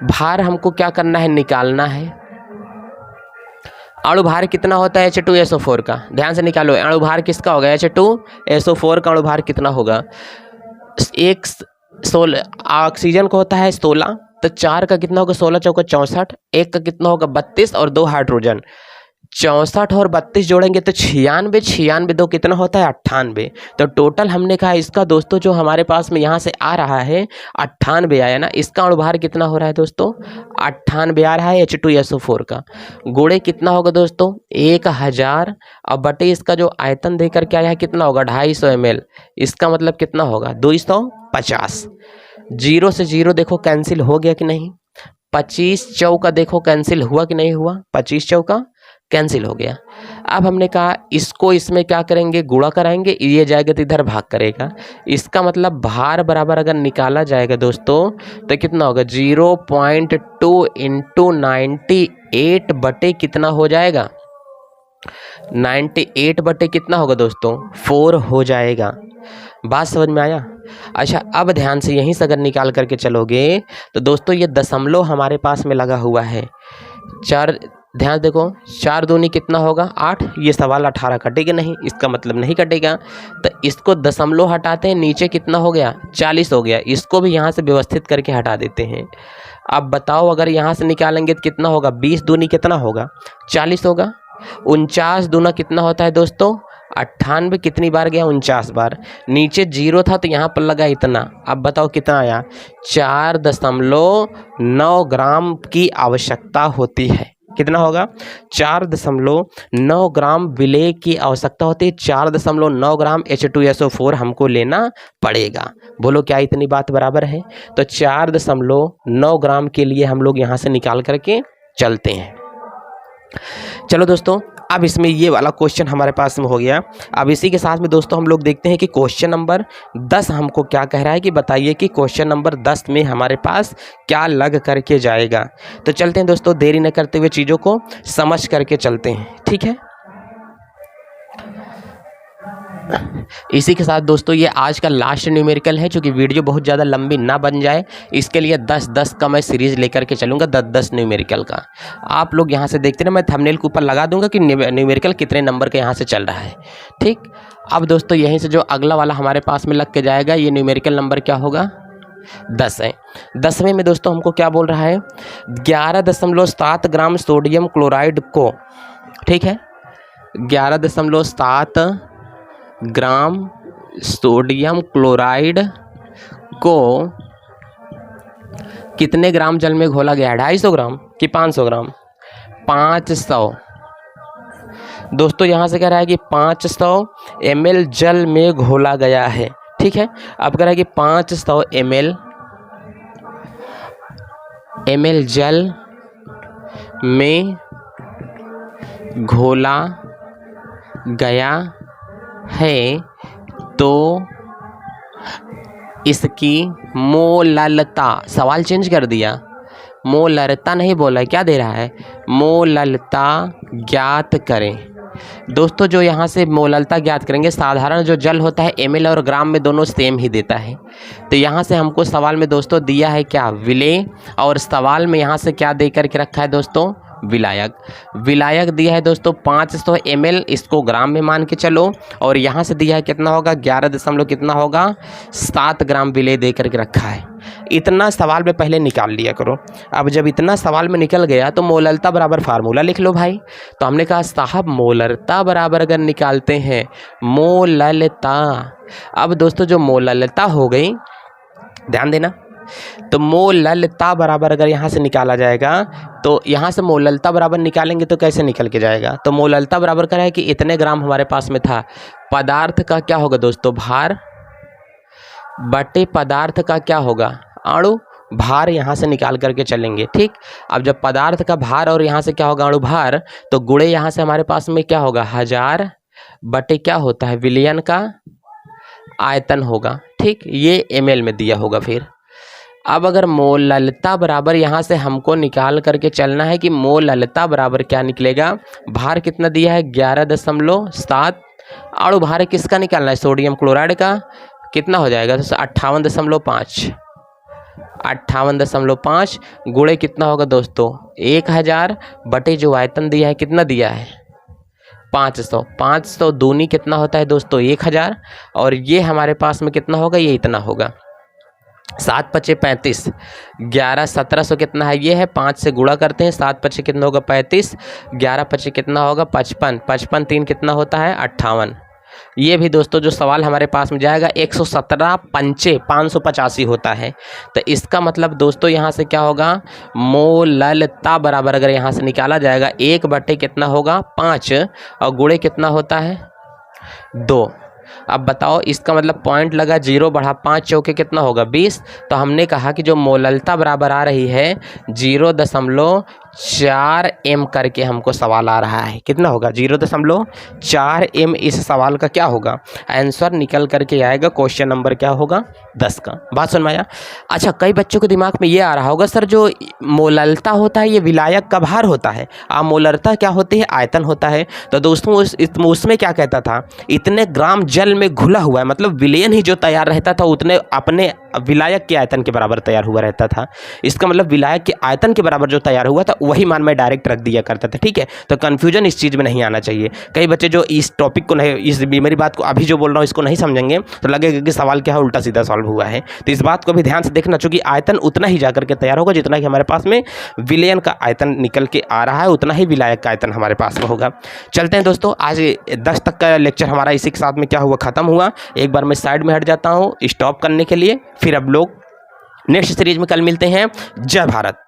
भार हमको क्या करना है, निकालना है। अणु भार कितना होता है H2SO4 का, ध्यान से निकालो। अणु भार किसका होगा, H2SO4 का अणु भार कितना होगा, 16 ऑक्सीजन को होता है 16, तो 4 का कितना होगा, 16 चौका 64, 1 का कितना होगा 32 और 2 हाइड्रोजन 64 और 32 जोड़ेंगे तो 96, 96 दो कितना होता है 98। तो टोटल हमने कहा इसका दोस्तों जो हमारे पास में यहाँ से आ रहा है 98 आया ना, इसका अणुभार कितना हो रहा है दोस्तों 98 आ रहा है H2SO4 का। गुणे कितना होगा दोस्तों 1000 और बटे इसका जो आयतन देकर के आया है कितना होगा 250 ml, इसका मतलब कितना होगा 250। जीरो से जीरो देखो कैंसिल हो गया कि नहीं, 25 चौका देखो कैंसिल हुआ कि नहीं हुआ, 25 चौका कैंसिल हो गया। अब हमने कहा इसको इसमें क्या करेंगे गुणा कराएंगे, ये जाएगा तो इधर भाग करेगा, इसका मतलब भार बराबर अगर निकाला जाएगा दोस्तों तो कितना होगा 0.2 इंटू 98 बटे कितना हो जाएगा 98 बटे कितना होगा दोस्तों 4 हो जाएगा। बात समझ में आया। अच्छा अब ध्यान से यहीं से अगर निकाल करके चलोगे तो दोस्तों ये दशमलव हमारे पास में लगा हुआ है, 4 ध्यान देखो 4 दूनी कितना होगा 8, ये सवाल 18 कटेगा नहीं, इसका मतलब नहीं कटेगा। तो इसको दशमलव हटाते हैं, नीचे कितना हो गया 40 हो गया, इसको भी यहाँ से व्यवस्थित करके हटा देते हैं। अब बताओ अगर यहाँ से निकालेंगे तो कितना होगा 20 दूनी कितना होगा 40 होगा, 49 दूना कितना होता है दोस्तों 98, कितनी बार गया 49 बार, नीचे जीरो था तो यहाँ पर लगा इतना। अब बताओ कितना आया 4.9 ग्राम की आवश्यकता होती है, कितना होगा 4.9 ग्राम विलेय की आवश्यकता होती है, 4.9 ग्राम H2SO4 हमको लेना पड़ेगा। बोलो क्या इतनी बात बराबर है। तो 4.9 ग्राम के लिए हम लोग यहाँ से निकाल करके चलते हैं। चलो दोस्तों अब इसमें ये वाला क्वेश्चन हमारे पास में हो गया। अब इसी के साथ में दोस्तों हम लोग देखते हैं कि क्वेश्चन नंबर 10 हमको क्या कह रहा है कि बताइए कि क्वेश्चन नंबर 10 में हमारे पास क्या लग करके जाएगा। तो चलते हैं दोस्तों, देरी न करते हुए चीज़ों को समझ करके चलते हैं, ठीक है। इसी के साथ दोस्तों ये आज का लास्ट न्यूमेरिकल है, क्योंकि वीडियो बहुत ज़्यादा लंबी ना बन जाए इसके लिए 10-10 का मैं सीरीज़ लेकर के चलूँगा, 10-10 न्यूमेरिकल का। आप लोग यहाँ से देखते ना, मैं थंबनेल के ऊपर लगा दूंगा कि न्यूमेरिकल कितने नंबर का यहाँ से चल रहा है, ठीक। अब दोस्तों यहीं से जो अगला वाला हमारे पास में लग के जाएगा, ये न्यूमेरिकल नंबर क्या होगा 10 है। 10वें में दोस्तों हमको क्या बोल रहा है 11.7 ग्राम सोडियम क्लोराइड को, ठीक है 11.7 ग्राम सोडियम क्लोराइड को कितने ग्राम जल में घोला गया है 250 ग्राम कि 500 ग्राम 500। दोस्तों यहाँ से कह रहा है कि 500 ml जल में घोला गया है, ठीक है। अब कह रहा है कि 500 ml जल में घोला गया है, तो इसकी मोललता, सवाल चेंज कर दिया, मोललता नहीं बोला है, क्या दे रहा है मोललता ज्ञात करें। दोस्तों जो यहाँ से मोललता ज्ञात करेंगे, साधारण जो जल होता है ml और ग्राम में दोनों सेम ही देता है। तो यहाँ से हमको सवाल में दोस्तों दिया है क्या विलेय, और सवाल में यहाँ से क्या दे करके रखा है दोस्तों विलायक। विलायक दिया है दोस्तों 500 ml, इसको ग्राम में मान के चलो, और यहाँ से दिया है कितना होगा 11 कितना होगा 7 ग्राम विलेय दे करके रखा है। इतना सवाल में पहले निकाल लिया करो। अब जब इतना सवाल में निकल गया तो मोललता बराबर फार्मूला लिख लो भाई। तो हमने कहा साहब मोललता बराबर अगर निकालते हैं मोललता, अब दोस्तों जो मोललता हो गई, ध्यान देना, तो मोललता बराबर अगर यहाँ से निकाला जाएगा तो यहाँ से मोललता बराबर निकालेंगे तो कैसे निकल के जाएगा। तो मोललता बराबर क्या है कि इतने ग्राम हमारे पास में था, पदार्थ का क्या होगा दोस्तों भार बटे पदार्थ का क्या होगा अणु भार, यहाँ से निकाल करके चलेंगे, ठीक। अब जब पदार्थ का भार और यहाँ से क्या होगा अणु भार, तो गुणे यहाँ से हमारे पास में क्या होगा 1000 बटे क्या होता है विलयन का आयतन होगा, ठीक। ये ml में दिया होगा। फिर अब अगर मोललता बराबर यहाँ से हमको निकाल करके चलना है कि मोललता बराबर क्या निकलेगा, भार कितना दिया है 11.7, अणु भार किसका निकालना है सोडियम क्लोराइड का, कितना हो जाएगा 58.5, 58.5 गुणे कितना होगा दोस्तों 1000 बटे जो आयतन दिया है कितना दिया है 500, 500 दूनी कितना होता है दोस्तों 1000, और ये हमारे पास में कितना होगा ये इतना होगा। 7 पचे 35, 11 1700 कितना है, ये है 5 से गुणा करते हैं, 7 पचे कितना होगा 35, 11 पचे कितना होगा 55, 55 3 कितना होता है 58। ये भी दोस्तों जो सवाल हमारे पास में जाएगा 117 पंचे 585 होता है। तो इसका मतलब दोस्तों यहाँ से क्या होगा, मोललता बराबर अगर यहाँ से निकाला जाएगा 1 बटे कितना होगा 5 और गुणे कितना होता है 2। अब बताओ इसका मतलब पॉइंट लगा 0 बढ़ा 5 चौके कितना होगा 20। तो हमने कहा कि जो मोललता बराबर आ रही है 0.4 m करके हमको सवाल आ रहा है, कितना होगा 0.4 m। इस सवाल का क्या होगा आंसर निकल करके आएगा, क्वेश्चन नंबर क्या होगा 10 का। बात सुन आया। अच्छा, कई बच्चों के दिमाग में ये आ रहा होगा सर जो मोललता होता है ये विलायक का भार होता है, मोललता क्या होती है आयतन होता है। तो दोस्तों उसमें क्या कहता था, इतने ग्राम जल में घुला हुआ है, मतलब विलयन ही जो तैयार रहता था उतने अपने विलायक के आयतन के बराबर तैयार हुआ रहता था। इसका मतलब विलायक के आयतन के बराबर जो तैयार हुआ था वही मान मैं डायरेक्ट रख दिया करता था, ठीक है। तो कन्फ्यूजन इस चीज़ में नहीं आना चाहिए। कई बच्चे जो इस टॉपिक को नहीं, इस मेरी बात को अभी जो बोल रहा हूँ इसको नहीं समझेंगे तो लगेगा कि सवाल क्या है उल्टा सीधा सॉल्व हुआ है। तो इस बात को भी ध्यान से देखना, चूंकि आयतन उतना ही जाकर के तैयार होगा जितना कि हमारे पास में विलयन का आयतन निकल के आ रहा है, उतना ही विलायक का आयतन हमारे पास में होगा। चलते हैं दोस्तों, आज 10 तक का लेक्चर हमारा इसी के साथ में क्या हुआ खत्म हुआ। एक बार मैं साइड में हट जाता हूँ स्टॉप करने के लिए, फिर अब लोग नेक्स्ट सीरीज में कल मिलते हैं। जय भारत।